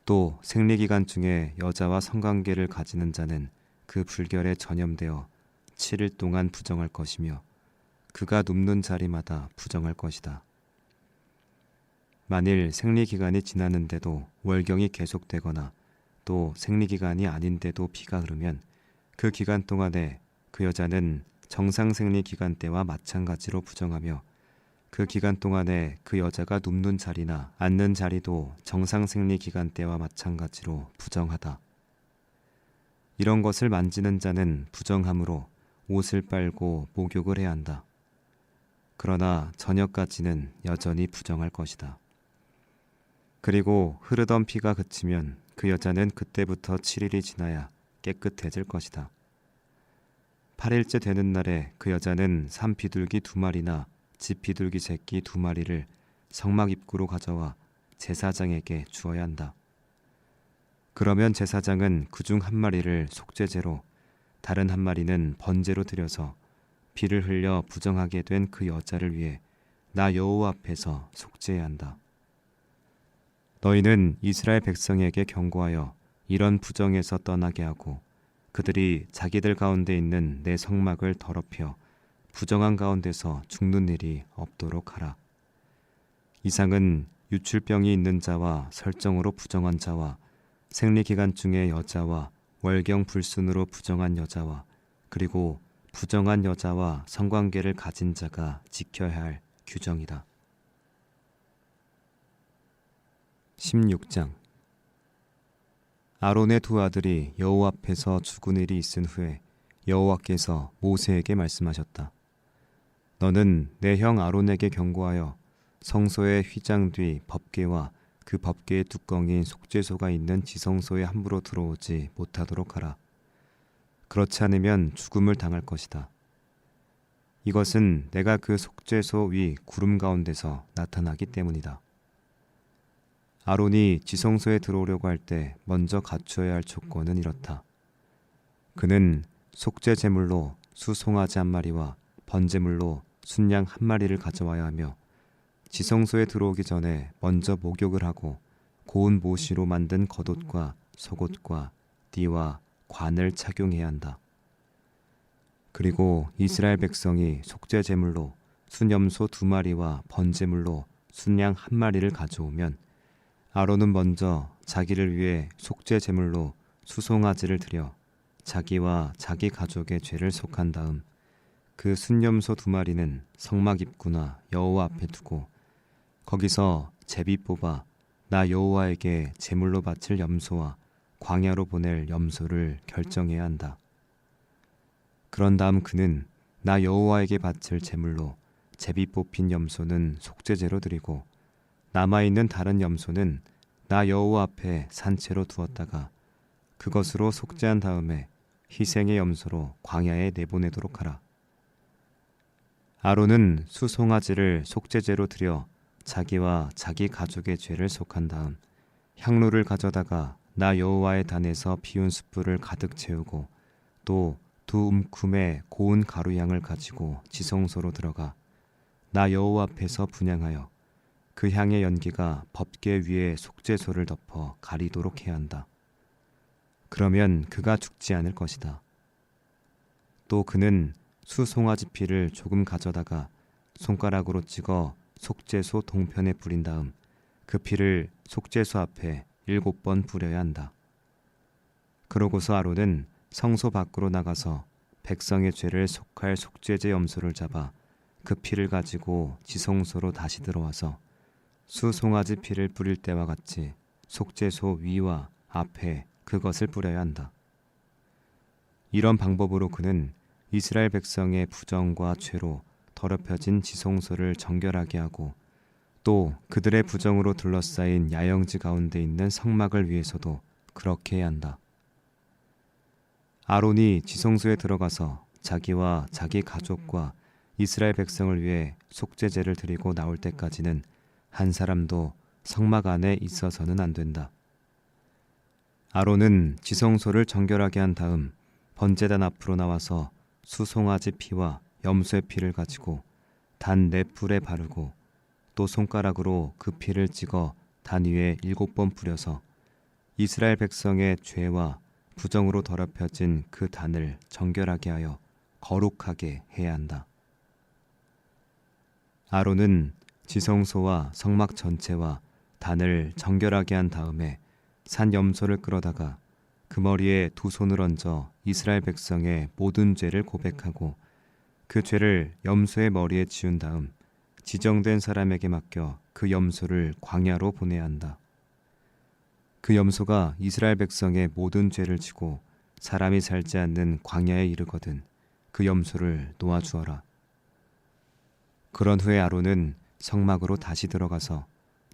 Speaker 1: 또 생리기간 중에 여자와 성관계를 가지는 자는 그 불결에 전염되어 7일 동안 부정할 것이며 그가 눕는 자리마다 부정할 것이다. 만일 생리기간이 지났는데도 월경이 계속되거나 또 생리기간이 아닌데도 피가 흐르면 그 기간 동안에 그 여자는 정상 생리기간 때와 마찬가지로 부정하며 그 기간 동안에 그 여자가 눕는 자리나 앉는 자리도 정상 생리기간 때와 마찬가지로 부정하다. 이런 것을 만지는 자는 부정하므로 옷을 빨고 목욕을 해야 한다. 그러나 저녁까지는 여전히 부정할 것이다. 그리고 흐르던 피가 그치면 그 여자는 그때부터 7일이 지나야 깨끗해질 것이다. 8일째 되는 날에 그 여자는 산 비둘기 2마리나 집 비둘기 새끼 2마리를 성막 입구로 가져와 제사장에게 주어야 한다. 그러면 제사장은 그중 1마리를 속죄제로 다른 1마리는 번제로 드려서 피를 흘려 부정하게 된 그 여자를 위해 나 여호와 앞에서 속죄해야 한다. 너희는 이스라엘 백성에게 경고하여 이런 부정에서 떠나게 하고 그들이 자기들 가운데 있는 내 성막을 더럽혀 부정한 가운데서 죽는 일이 없도록 하라. 이상은 유출병이 있는 자와 설정으로 부정한 자와 생리기간 중에 여자와 월경 불순으로 부정한 여자와 그리고 부정한 여자와 성관계를 가진 자가 지켜야 할 규정이다. 16장. 아론의 두 아들이 여호와 앞에서 죽은 일이 있은 후에 여호와께서 모세에게 말씀하셨다. 너는 내 형 아론에게 경고하여 성소의 휘장 뒤 법궤와 그 법궤의 뚜껑인 속죄소가 있는 지성소에 함부로 들어오지 못하도록 하라. 그렇지 않으면 죽음을 당할 것이다. 이것은 내가 그 속죄소 위 구름 가운데서 나타나기 때문이다. 아론이 지성소에 들어오려고 할 때 먼저 갖추어야 할 조건은 이렇다. 그는 속죄 제물로 수송아지 한 마리와 번제물로 순양 한 마리를 가져와야 하며 지성소에 들어오기 전에 먼저 목욕을 하고 고운 모시로 만든 겉옷과 속옷과 띠와 관을 착용해야 한다. 그리고 이스라엘 백성이 속죄 제물로 순염소 2마리와 번제물로 순양 1마리를 가져오면 아론은 먼저 자기를 위해 속죄 제물로 수송아지를 드려 자기와 자기 가족의 죄를 속한 다음 그 순염소 2마리는 성막 입구나 여호와 앞에 두고 거기서 제비 뽑아 나 여호와에게 제물로 바칠 염소와 광야로 보낼 염소를 결정해야 한다. 그런 다음 그는 나 여호와에게 바칠 제물로 제비 뽑힌 염소는 속죄제로 드리고 남아있는 다른 염소는 나 여호와 앞에 산채로 두었다가 그것으로 속죄한 다음에 희생의 염소로 광야에 내보내도록 하라. 아론은 수송아지를 속죄제로 드려 자기와 자기 가족의 죄를 속한 다음 향로를 가져다가 나 여호와의 단에서 피운 숯불을 가득 채우고 또 2움큼의 고운 가루향을 가지고 지성소로 들어가 나 여호와 앞에서 분향하여 그 향의 연기가 법궤 위에 속죄소를 덮어 가리도록 해야 한다. 그러면 그가 죽지 않을 것이다. 또 그는 수송아지 피를 조금 가져다가 손가락으로 찍어 속죄소 동편에 뿌린 다음 그 피를 속죄소 앞에 7번 뿌려야 한다. 그러고서 아론은 성소 밖으로 나가서 백성의 죄를 속할 속죄제 염소를 잡아 그 피를 가지고 지성소로 다시 들어와서 수송아지 피를 뿌릴 때와 같이 속죄소 위와 앞에 그것을 뿌려야 한다. 이런 방법으로 그는 이스라엘 백성의 부정과 죄로 더럽혀진 지성소를 정결하게 하고 또 그들의 부정으로 둘러싸인 야영지 가운데 있는 성막을 위해서도 그렇게 해야 한다. 아론이 지성소에 들어가서 자기와 자기 가족과 이스라엘 백성을 위해 속죄제를 드리고 나올 때까지는 한 사람도 성막 안에 있어서는 안 된다. 아론은 지성소를 정결하게 한 다음 번제단 앞으로 나와서 수송아지 피와 염소의 피를 가지고 단 4뿔에 바르고 또 손가락으로 그 피를 찍어 단 위에 7번 뿌려서 이스라엘 백성의 죄와 부정으로 더럽혀진 그 단을 정결하게 하여 거룩하게 해야 한다. 아론은 지성소와 성막 전체와 단을 정결하게 한 다음에 산 염소를 끌어다가 그 머리에 2 손을 얹어 이스라엘 백성의 모든 죄를 고백하고 그 죄를 염소의 머리에 지운 다음 지정된 사람에게 맡겨 그 염소를 광야로 보내야 한다. 그 염소가 이스라엘 백성의 모든 죄를 지고 사람이 살지 않는 광야에 이르거든 그 염소를 놓아주어라. 그런 후에 아론은 성막으로 다시 들어가서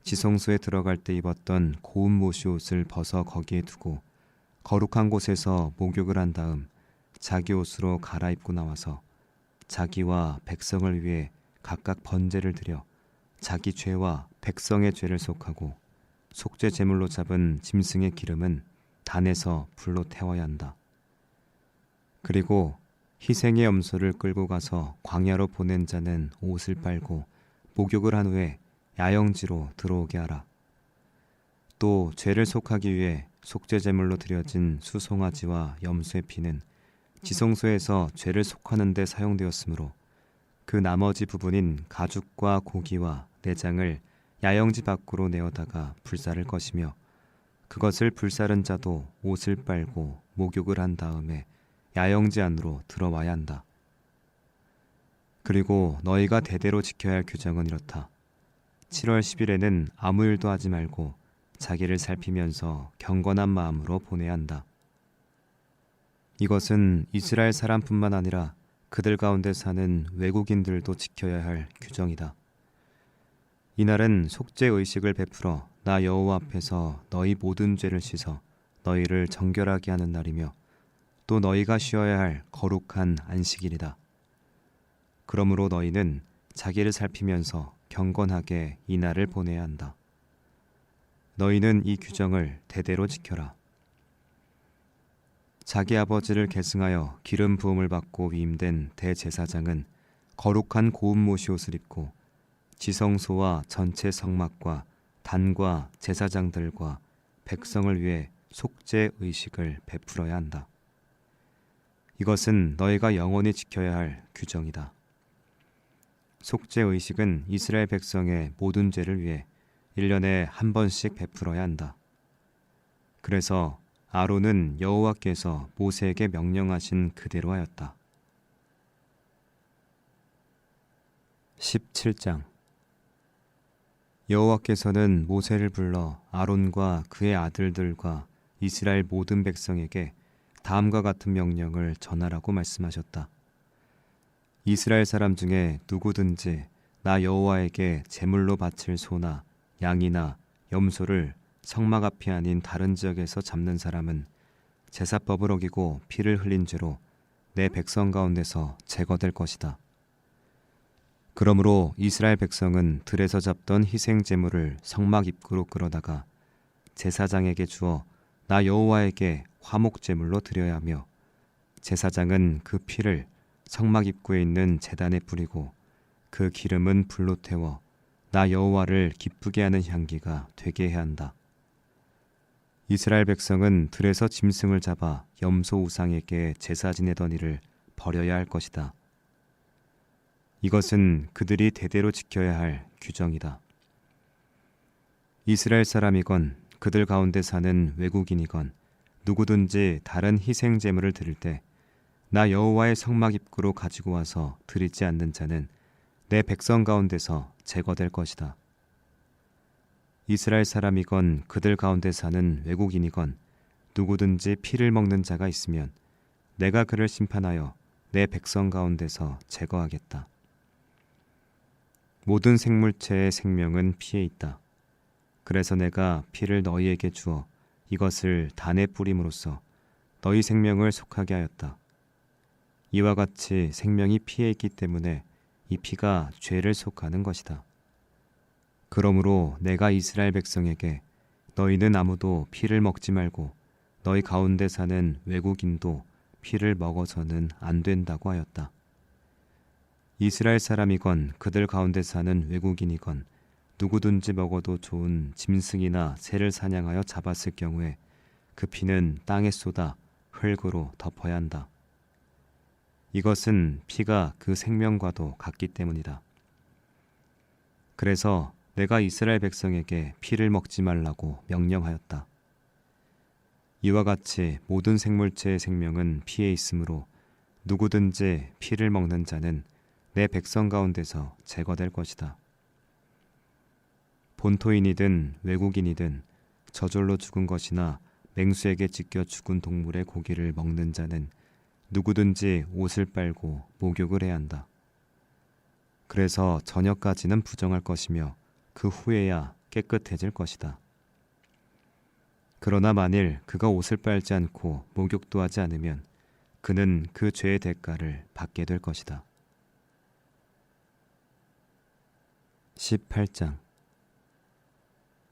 Speaker 1: 지성소에 들어갈 때 입었던 고운 모시 옷을 벗어 거기에 두고 거룩한 곳에서 목욕을 한 다음 자기 옷으로 갈아입고 나와서 자기와 백성을 위해 각각 번제를 드려 자기 죄와 백성의 죄를 속하고 속죄 제물로 잡은 짐승의 기름은 단에서 불로 태워야 한다. 그리고 희생의 염소를 끌고 가서 광야로 보낸 자는 옷을 빨고 목욕을 한 후에 야영지로 들어오게 하라. 또 죄를 속하기 위해 속죄 제물로 드려진 수송아지와 염소의 피는 지성소에서 죄를 속하는 데 사용되었으므로 그 나머지 부분인 가죽과 고기와 내장을 야영지 밖으로 내어다가 불사를 것이며 그것을 불사른 자도 옷을 빨고 목욕을 한 다음에 야영지 안으로 들어와야 한다. 그리고 너희가 대대로 지켜야 할 규정은 이렇다. 7월 10일에는 아무 일도 하지 말고 자기를 살피면서 경건한 마음으로 보내야 한다. 이것은 이스라엘 사람뿐만 아니라 그들 가운데 사는 외국인들도 지켜야 할 규정이다. 이날은 속죄 의식을 베풀어 나 여호와 앞에서 너희 모든 죄를 씻어 너희를 정결하게 하는 날이며 또 너희가 쉬어야 할 거룩한 안식일이다. 그러므로 너희는 자기를 살피면서 경건하게 이 날을 보내야 한다. 너희는 이 규정을 대대로 지켜라. 자기 아버지를 계승하여 기름 부음을 받고 위임된 대제사장은 거룩한 고운 모시옷을 입고 지성소와 전체 성막과 단과 제사장들과 백성을 위해 속죄 의식을 베풀어야 한다. 이것은 너희가 영원히 지켜야 할 규정이다. 속죄 의식은 이스라엘 백성의 모든 죄를 위해 1년에 한 번씩 베풀어야 한다. 그래서 아론은 여호와께서 모세에게 명령하신 그대로 하였다. 17장 여호와께서는 모세를 불러 아론과 그의 아들들과 이스라엘 모든 백성에게 다음과 같은 명령을 전하라고 말씀하셨다. 이스라엘 사람 중에 누구든지 나 여호와에게 제물로 바칠 소나 양이나 염소를 성막 앞이 아닌 다른 지역에서 잡는 사람은 제사법을 어기고 피를 흘린 죄로 내 백성 가운데서 제거될 것이다. 그러므로 이스라엘 백성은 들에서 잡던 희생 제물을 성막 입구로 끌어다가 제사장에게 주어 나 여호와에게 화목 제물로 드려야 하며 제사장은 그 피를 성막 입구에 있는 제단에 뿌리고 그 기름은 불로 태워 나 여호와를 기쁘게 하는 향기가 되게 해야 한다. 이스라엘 백성은 들에서 짐승을 잡아 염소 우상에게 제사 지내던 일을 버려야 할 것이다. 이것은 그들이 대대로 지켜야 할 규정이다. 이스라엘 사람이건 그들 가운데 사는 외국인이건 누구든지 다른 희생 제물을 드릴 때 나 여호와의 성막 입구로 가지고 와서 드리지 않는 자는 내 백성 가운데서 제거될 것이다. 이스라엘 사람이건 그들 가운데 사는 외국인이건 누구든지 피를 먹는 자가 있으면 내가 그를 심판하여 내 백성 가운데서 제거하겠다. 모든 생물체의 생명은 피에 있다. 그래서 내가 피를 너희에게 주어 이것을 단에 뿌림으로써 너희 생명을 속하게 하였다. 이와 같이 생명이 피에 있기 때문에 이 피가 죄를 속하는 것이다. 그러므로 내가 이스라엘 백성에게 너희는 아무도 피를 먹지 말고 너희 가운데 사는 외국인도 피를 먹어서는 안 된다고 하였다. 이스라엘 사람이건 그들 가운데 사는 외국인이건 누구든지 먹어도 좋은 짐승이나 새를 사냥하여 잡았을 경우에 그 피는 땅에 쏟아 흙으로 덮어야 한다. 이것은 피가 그 생명과도 같기 때문이다. 그래서 내가 이스라엘 백성에게 피를 먹지 말라고 명령하였다. 이와 같이 모든 생물체의 생명은 피에 있으므로 누구든지 피를 먹는 자는 내 백성 가운데서 제거될 것이다. 본토인이든 외국인이든 저절로 죽은 것이나 맹수에게 찢겨 죽은 동물의 고기를 먹는 자는 누구든지 옷을 빨고 목욕을 해야 한다. 그래서 저녁까지는 부정할 것이며 그 후에야 깨끗해질 것이다. 그러나 만일 그가 옷을 빨지 않고 목욕도 하지 않으면 그는 그 죄의 대가를 받게 될 것이다. 18장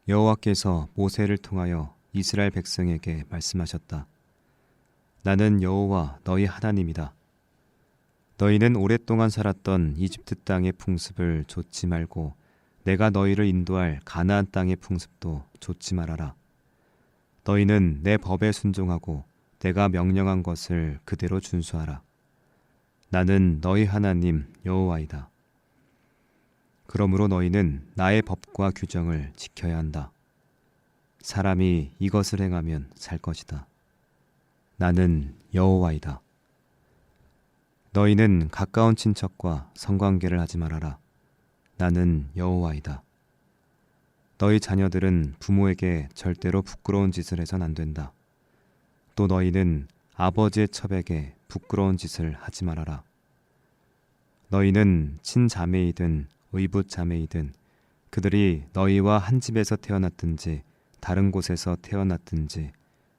Speaker 1: 여호와께서 모세를 통하여 이스라엘 백성에게 말씀하셨다. 나는 여호와 너희 하나님이다. 너희는 오랫동안 살았던 이집트 땅의 풍습을 좇지 말고 내가 너희를 인도할 가나안 땅의 풍습도 좇지 말아라. 너희는 내 법에 순종하고 내가 명령한 것을 그대로 준수하라. 나는 너희 하나님 여호와이다. 그러므로 너희는 나의 법과 규정을 지켜야 한다. 사람이 이것을 행하면 살 것이다. 나는 여호와이다. 너희는 가까운 친척과 성관계를 하지 말아라. 나는 여호와이다. 너희 자녀들은 부모에게 절대로 부끄러운 짓을 해선 안 된다. 또 너희는 아버지의 첩에게 부끄러운 짓을 하지 말아라. 너희는 친자매이든 의붓자매이든 그들이 너희와 한 집에서 태어났든지 다른 곳에서 태어났든지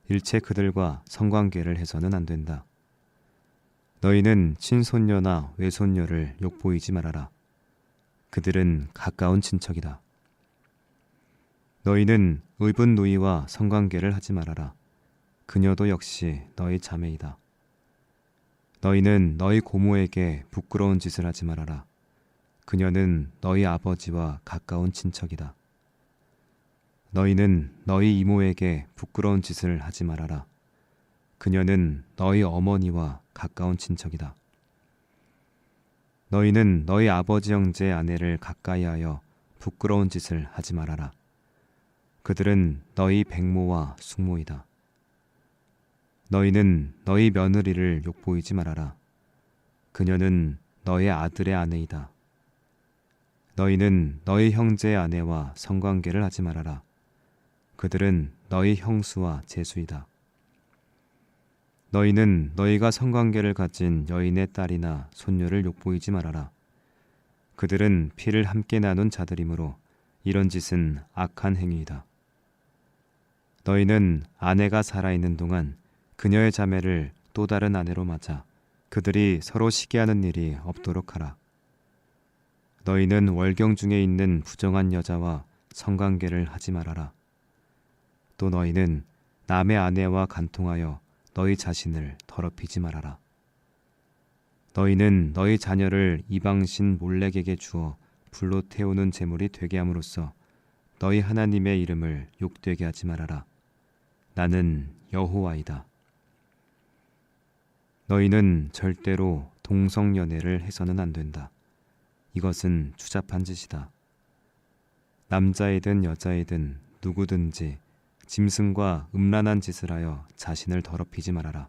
Speaker 1: 일체 그들과 성관계를 해서는 안 된다. 너희는 친손녀나 외손녀를 욕보이지 말아라. 그들은 가까운 친척이다. 너희는 의붓 누이와 성관계를 하지 말아라. 그녀도 역시 너희 자매이다. 너희는 너희 고모에게 부끄러운 짓을 하지 말아라. 그녀는 너희 아버지와 가까운 친척이다. 너희는 너희 이모에게 부끄러운 짓을 하지 말아라. 그녀는 너희 어머니와 가까운 친척이다. 너희는 너희 아버지 형제의 아내를 가까이하여 부끄러운 짓을 하지 말아라. 그들은 너희 백모와 숙모이다. 너희는 너희 며느리를 욕보이지 말아라. 그녀는 너희 아들의 아내이다. 너희는 너희 형제의 아내와 성관계를 하지 말아라. 그들은 너희 형수와 제수이다. 너희는 너희가 성관계를 가진 여인의 딸이나 손녀를 욕보이지 말아라. 그들은 피를 함께 나눈 자들이므로 이런 짓은 악한 행위이다. 너희는 아내가 살아있는 동안 그녀의 자매를 또 다른 아내로 맞아 그들이 서로 시기하는 일이 없도록 하라. 너희는 월경 중에 있는 부정한 여자와 성관계를 하지 말아라. 또 너희는 남의 아내와 간통하여 너희 자신을 더럽히지 말아라. 너희는 너희 자녀를 이방신 몰렉에게 주어 불로 태우는 제물이 되게 함으로써 너희 하나님의 이름을 욕되게 하지 말아라. 나는 여호와이다. 너희는 절대로 동성연애를 해서는 안 된다. 이것은 추잡한 짓이다. 남자이든 여자이든 누구든지 짐승과 음란한 짓을 하여 자신을 더럽히지 말아라.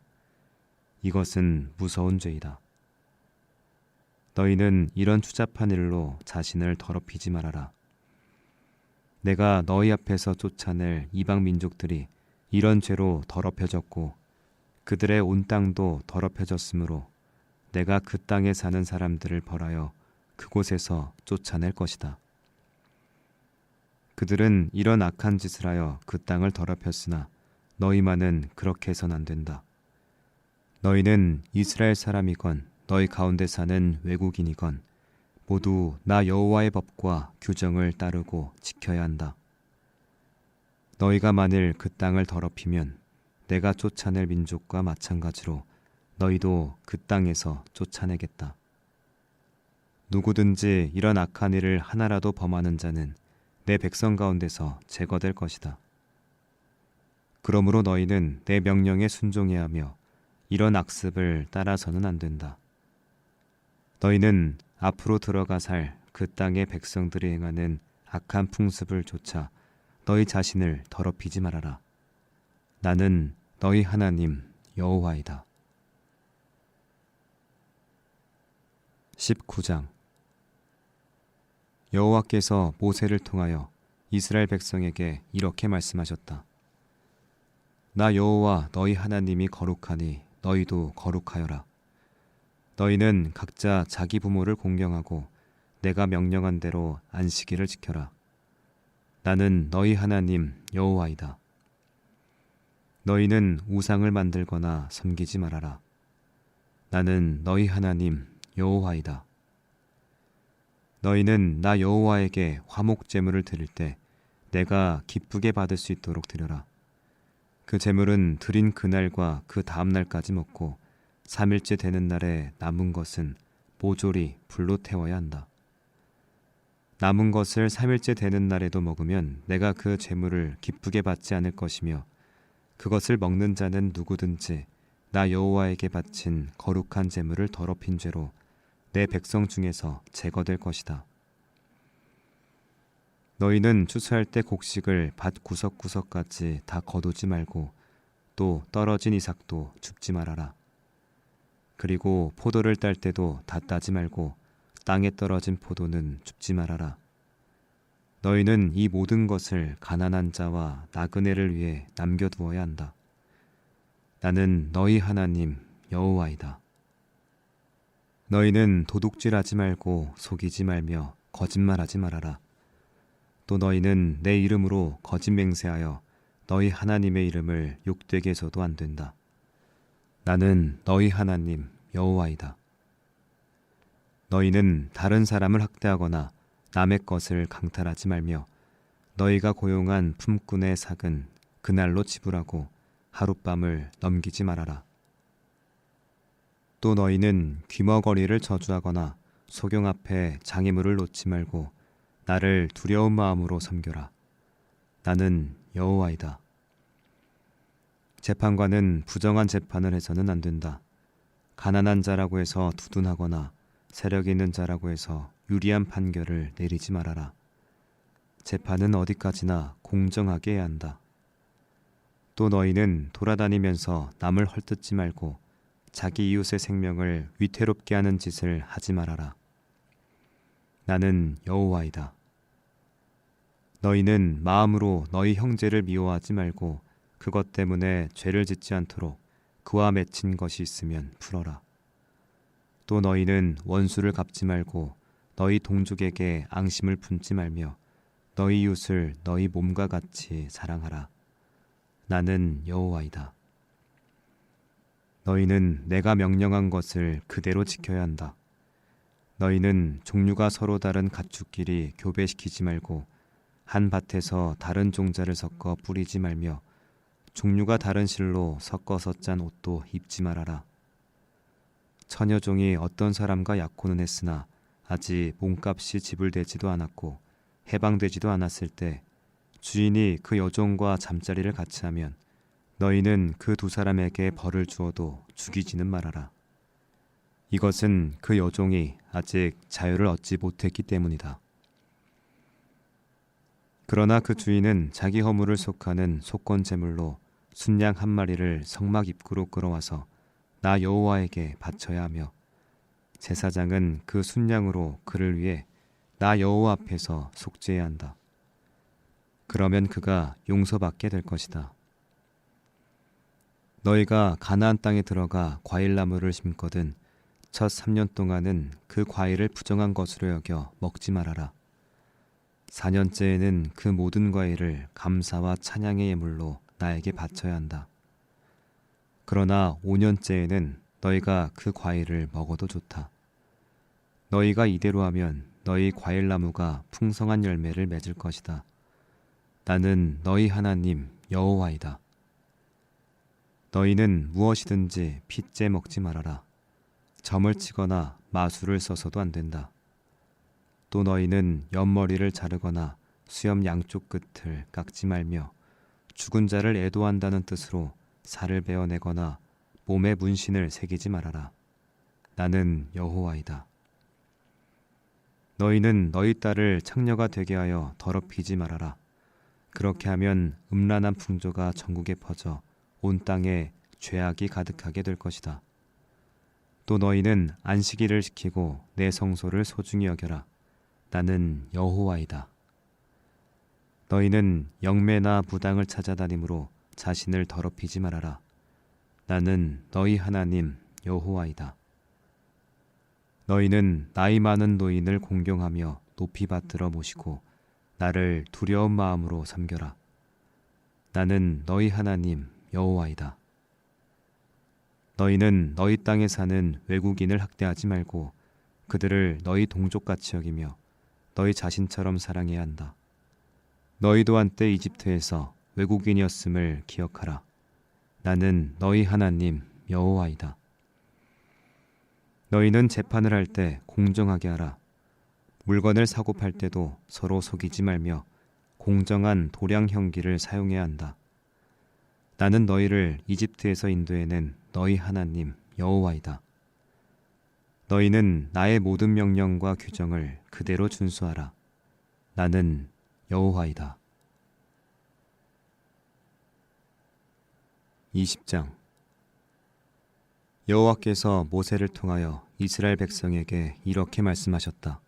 Speaker 1: 이것은 무서운 죄이다. 너희는 이런 추잡한 일로 자신을 더럽히지 말아라. 내가 너희 앞에서 쫓아낼 이방 민족들이 이런 죄로 더럽혀졌고 그들의 온 땅도 더럽혀졌으므로 내가 그 땅에 사는 사람들을 벌하여 그곳에서 쫓아낼 것이다. 그들은 이런 악한 짓을 하여 그 땅을 더럽혔으나 너희만은 그렇게 해선 안 된다. 너희는 이스라엘 사람이건 너희 가운데 사는 외국인이건 모두 나 여호와의 법과 규정을 따르고 지켜야 한다. 너희가 만일 그 땅을 더럽히면 내가 쫓아낼 민족과 마찬가지로 너희도 그 땅에서 쫓아내겠다. 누구든지 이런 악한 일을 하나라도 범하는 자는 내 백성 가운데서 제거될 것이다. 그러므로 너희는 내 명령에 순종해야 하며 이런 악습을 따라서는 안 된다. 너희는 앞으로 들어가 살 그 땅의 백성들이 행하는 악한 풍습을 좇아 너희 자신을 더럽히지 말아라. 나는 너희 하나님 여호와이다. 19장 여호와께서 모세를 통하여 이스라엘 백성에게 이렇게 말씀하셨다. 나 여호와 너희 하나님이 거룩하니 너희도 거룩하여라. 너희는 각자 자기 부모를 공경하고 내가 명령한 대로 안식일을 지켜라. 나는 너희 하나님 여호와이다. 너희는 우상을 만들거나 섬기지 말아라. 나는 너희 하나님 여호와이다. 너희는 나 여호와에게 화목 제물을 드릴 때 내가 기쁘게 받을 수 있도록 드려라. 그 제물은 드린 그날과 그 다음 날까지 먹고 3일째 되는 날에 남은 것은 모조리 불로 태워야 한다. 남은 것을 3일째 되는 날에도 먹으면 내가 그 제물을 기쁘게 받지 않을 것이며 그것을 먹는 자는 누구든지 나 여호와에게 바친 거룩한 제물을 더럽힌 죄로 내 백성 중에서 제거될 것이다. 너희는 추수할 때 곡식을 밭 구석구석까지 다 거두지 말고 또 떨어진 이삭도 줍지 말아라. 그리고 포도를 딸 때도 다 따지 말고 땅에 떨어진 포도는 줍지 말아라. 너희는 이 모든 것을 가난한 자와 나그네를 위해 남겨두어야 한다. 나는 너희 하나님 여호와이다. 너희는 도둑질하지 말고 속이지 말며 거짓말하지 말아라. 또 너희는 내 이름으로 거짓 맹세하여 너희 하나님의 이름을 욕되게 해서도 안 된다. 나는 너희 하나님 여호와이다. 너희는 다른 사람을 학대하거나 남의 것을 강탈하지 말며 너희가 고용한 품꾼의 삭은 그날로 지불하고 하룻밤을 넘기지 말아라. 또 너희는 귀머거리를 저주하거나 소경 앞에 장애물을 놓지 말고 나를 두려운 마음으로 섬겨라. 나는 여호와이다. 재판관은 부정한 재판을 해서는 안 된다. 가난한 자라고 해서 두둔하거나 세력 있는 자라고 해서 유리한 판결을 내리지 말아라. 재판은 어디까지나 공정하게 해야 한다. 또 너희는 돌아다니면서 남을 헐뜯지 말고 자기 이웃의 생명을 위태롭게 하는 짓을 하지 말아라. 나는 여호와이다. 너희는 마음으로 너희 형제를 미워하지 말고 그것 때문에 죄를 짓지 않도록 그와 맺힌 것이 있으면 풀어라. 또 너희는 원수를 갚지 말고 너희 동족에게 앙심을 품지 말며 너희 이웃을 너희 몸과 같이 사랑하라. 나는 여호와이다. 너희는 내가 명령한 것을 그대로 지켜야 한다. 너희는 종류가 서로 다른 가축끼리 교배시키지 말고 한 밭에서 다른 종자를 섞어 뿌리지 말며 종류가 다른 실로 섞어서 짠 옷도 입지 말아라. 처녀종이 어떤 사람과 약혼은 했으나 아직 몸값이 지불되지도 않았고 해방되지도 않았을 때 주인이 그 여종과 잠자리를 같이 하면 너희는 그 두 사람에게 벌을 주어도 죽이지는 말아라. 이것은 그 여종이 아직 자유를 얻지 못했기 때문이다. 그러나 그 주인은 자기 허물을 속하는 속건 제물로 순양 한 마리를 성막 입구로 끌어와서 나 여호와에게 바쳐야 하며 제사장은 그 순양으로 그를 위해 나 여호와 앞에서 속죄해야 한다. 그러면 그가 용서받게 될 것이다. 너희가 가나안 땅에 들어가 과일나무를 심거든 첫 3년 동안은 그 과일을 부정한 것으로 여겨 먹지 말아라. 4년째에는 그 모든 과일을 감사와 찬양의 예물로 나에게 바쳐야 한다. 그러나 5년째에는 너희가 그 과일을 먹어도 좋다. 너희가 이대로 하면 너희 과일나무가 풍성한 열매를 맺을 것이다. 나는 너희 하나님 여호와이다. 너희는 무엇이든지 핏째 먹지 말아라. 점을 치거나 마술을 써서도 안 된다. 또 너희는 옆머리를 자르거나 수염 양쪽 끝을 깎지 말며 죽은 자를 애도한다는 뜻으로 살을 베어내거나 몸에 문신을 새기지 말아라. 나는 여호와이다. 너희는 너희 딸을 창녀가 되게 하여 더럽히지 말아라. 그렇게 하면 음란한 풍조가 전국에 퍼져 온 땅에 죄악이 가득하게 될 것이다. 또 너희는 안식일을 지키고 내 성소를 소중히 여겨라. 나는 여호와이다. 너희는 영매나 무당을 찾아다니므로 자신을 더럽히지 말아라. 나는 너희 하나님 여호와이다. 너희는 나이 많은 노인을 공경하며 높이 받들어 모시고 나를 두려운 마음으로 섬겨라. 나는 너희 하나님 여호와이다. 너희는 너희 땅에 사는 외국인을 학대하지 말고 그들을 너희 동족같이 여기며 너희 자신처럼 사랑해야 한다. 너희도 한때 이집트에서 외국인이었음을 기억하라. 나는 너희 하나님 여호와이다. 너희는 재판을 할 때 공정하게 하라. 물건을 사고 팔 때도 서로 속이지 말며 공정한 도량 형기를 사용해야 한다. 나는 너희를 이집트에서 인도해낸 너희 하나님 여호와이다. 너희는 나의 모든 명령과 규정을 그대로 준수하라. 나는 여호와이다. 20장. 여호와께서 모세를 통하여 이스라엘 백성에게 이렇게 말씀하셨다.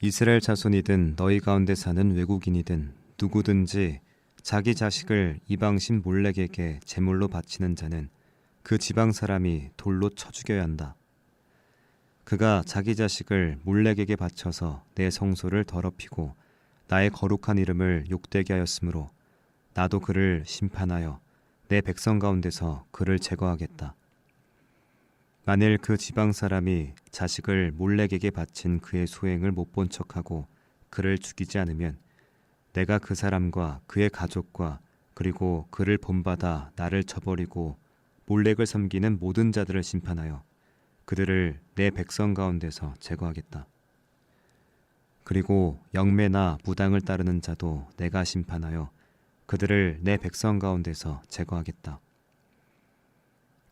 Speaker 1: 이스라엘 자손이든 너희 가운데 사는 외국인이든 누구든지 자기 자식을 이방신 몰렉에게 제물로 바치는 자는 그 지방 사람이 돌로 쳐 죽여야 한다. 그가 자기 자식을 몰렉에게 바쳐서 내 성소를 더럽히고 나의 거룩한 이름을 욕되게 하였으므로 나도 그를 심판하여 내 백성 가운데서 그를 제거하겠다. 만일 그 지방 사람이 자식을 몰렉에게 바친 그의 소행을 못 본 척하고 그를 죽이지 않으면 내가 그 사람과 그의 가족과 그리고 그를 본받아 나를 저버리고 몰렉을 섬기는 모든 자들을 심판하여 그들을 내 백성 가운데서 제거하겠다. 그리고 영매나 무당을 따르는 자도 내가 심판하여 그들을 내 백성 가운데서 제거하겠다.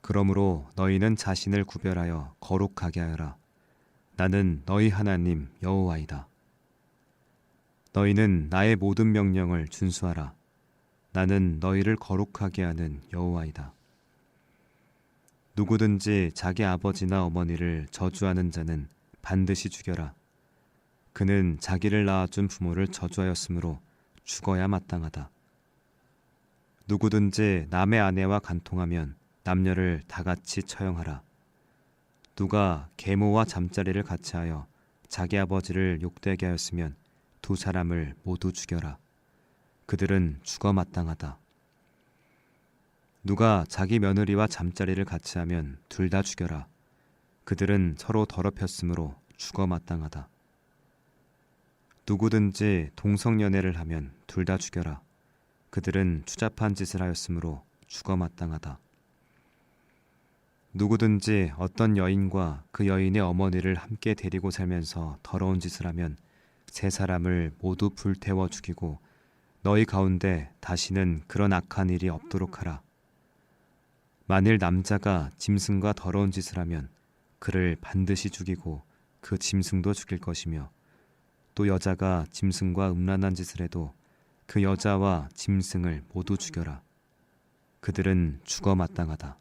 Speaker 1: 그러므로 너희는 자신을 구별하여 거룩하게 하여라. 나는 너희 하나님 여호와이다. 너희는 나의 모든 명령을 준수하라. 나는 너희를 거룩하게 하는 여호와이다. 누구든지 자기 아버지나 어머니를 저주하는 자는 반드시 죽여라. 그는 자기를 낳아준 부모를 저주하였으므로 죽어야 마땅하다. 누구든지 남의 아내와 간통하면 남녀를 다 같이 처형하라. 누가 계모와 잠자리를 같이 하여 자기 아버지를 욕되게 하였으면 두 사람을 모두 죽여라. 그들은 죽어 마땅하다. 누가 자기 며느리와 잠자리를 같이 하면 둘 다 죽여라. 그들은 서로 더럽혔으므로 죽어 마땅하다. 누구든지 동성연애를 하면 둘 다 죽여라. 그들은 추잡한 짓을 하였으므로 죽어 마땅하다. 누구든지 어떤 여인과 그 여인의 어머니를 함께 데리고 살면서 더러운 짓을 하면 세 사람을 모두 불태워 죽이고 너희 가운데 다시는 그런 악한 일이 없도록 하라. 만일 남자가 짐승과 더러운 짓을 하면 그를 반드시 죽이고 그 짐승도 죽일 것이며 또 여자가 짐승과 음란한 짓을 해도 그 여자와 짐승을 모두 죽여라. 그들은 죽어 마땅하다.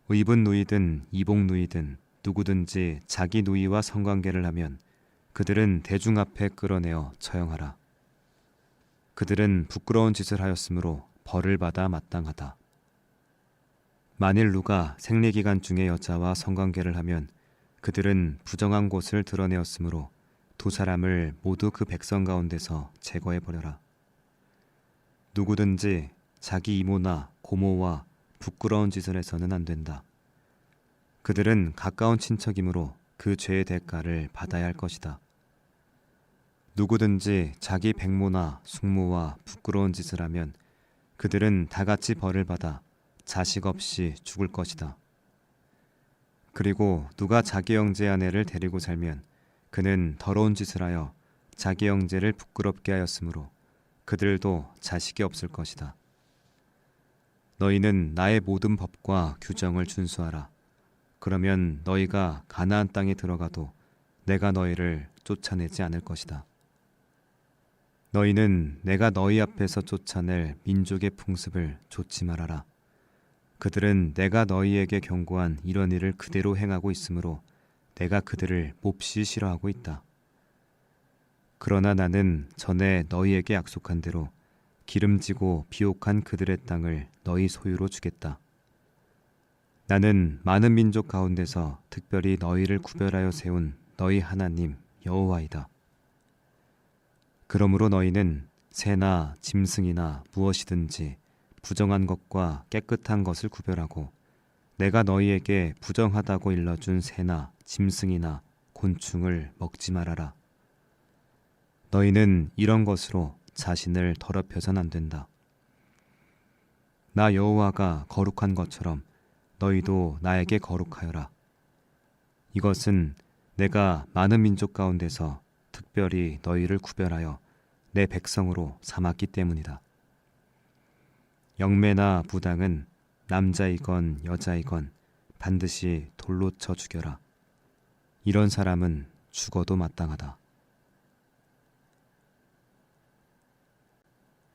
Speaker 1: 의붓 누이든 이복 누이든 누구든지 자기 누이와 성관계를 하면 그들은 대중 앞에 끌어내어 처형하라. 그들은 부끄러운 짓을 하였으므로 벌을 받아 마땅하다. 만일 누가 생리기간 중에 여자와 성관계를 하면 그들은 부정한 곳을 드러내었으므로 두 사람을 모두 그 백성 가운데서 제거해버려라. 누구든지 자기 이모나 고모와 부끄러운 짓을 해서는 안 된다. 그들은 가까운 친척이므로 그 죄의 대가를 받아야 할 것이다. 누구든지 자기 백모나 숙모와 부끄러운 짓을 하면 그들은 다 같이 벌을 받아 자식 없이 죽을 것이다. 그리고 누가 자기 형제 아내를 데리고 살면 그는 더러운 짓을 하여 자기 형제를 부끄럽게 하였으므로 그들도 자식이 없을 것이다. 너희는 나의 모든 법과 규정을 준수하라. 그러면 너희가 가나안 땅에 들어가도 내가 너희를 쫓아내지 않을 것이다. 너희는 내가 너희 앞에서 쫓아낼 민족의 풍습을 좇지 말아라. 그들은 내가 너희에게 경고한 이런 일을 그대로 행하고 있으므로 내가 그들을 몹시 싫어하고 있다. 그러나 나는 전에 너희에게 약속한 대로 기름지고 비옥한 그들의 땅을 너희 소유로 주겠다. 나는 많은 민족 가운데서 특별히 너희를 구별하여 세운 너희 하나님 여호와이다. 그러므로 너희는 새나 짐승이나 무엇이든지 부정한 것과 깨끗한 것을 구별하고 내가 너희에게 부정하다고 일러준 새나 짐승이나 곤충을 먹지 말아라. 너희는 이런 것으로 자신을 더럽혀선 안 된다. 나 여호와가 거룩한 것처럼 너희도 나에게 거룩하여라. 이것은 내가 많은 민족 가운데서 특별히 너희를 구별하여 내 백성으로 삼았기 때문이다. 영매나 무당은 남자이건 여자이건 반드시 돌로 쳐 죽여라. 이런 사람은 죽어도 마땅하다.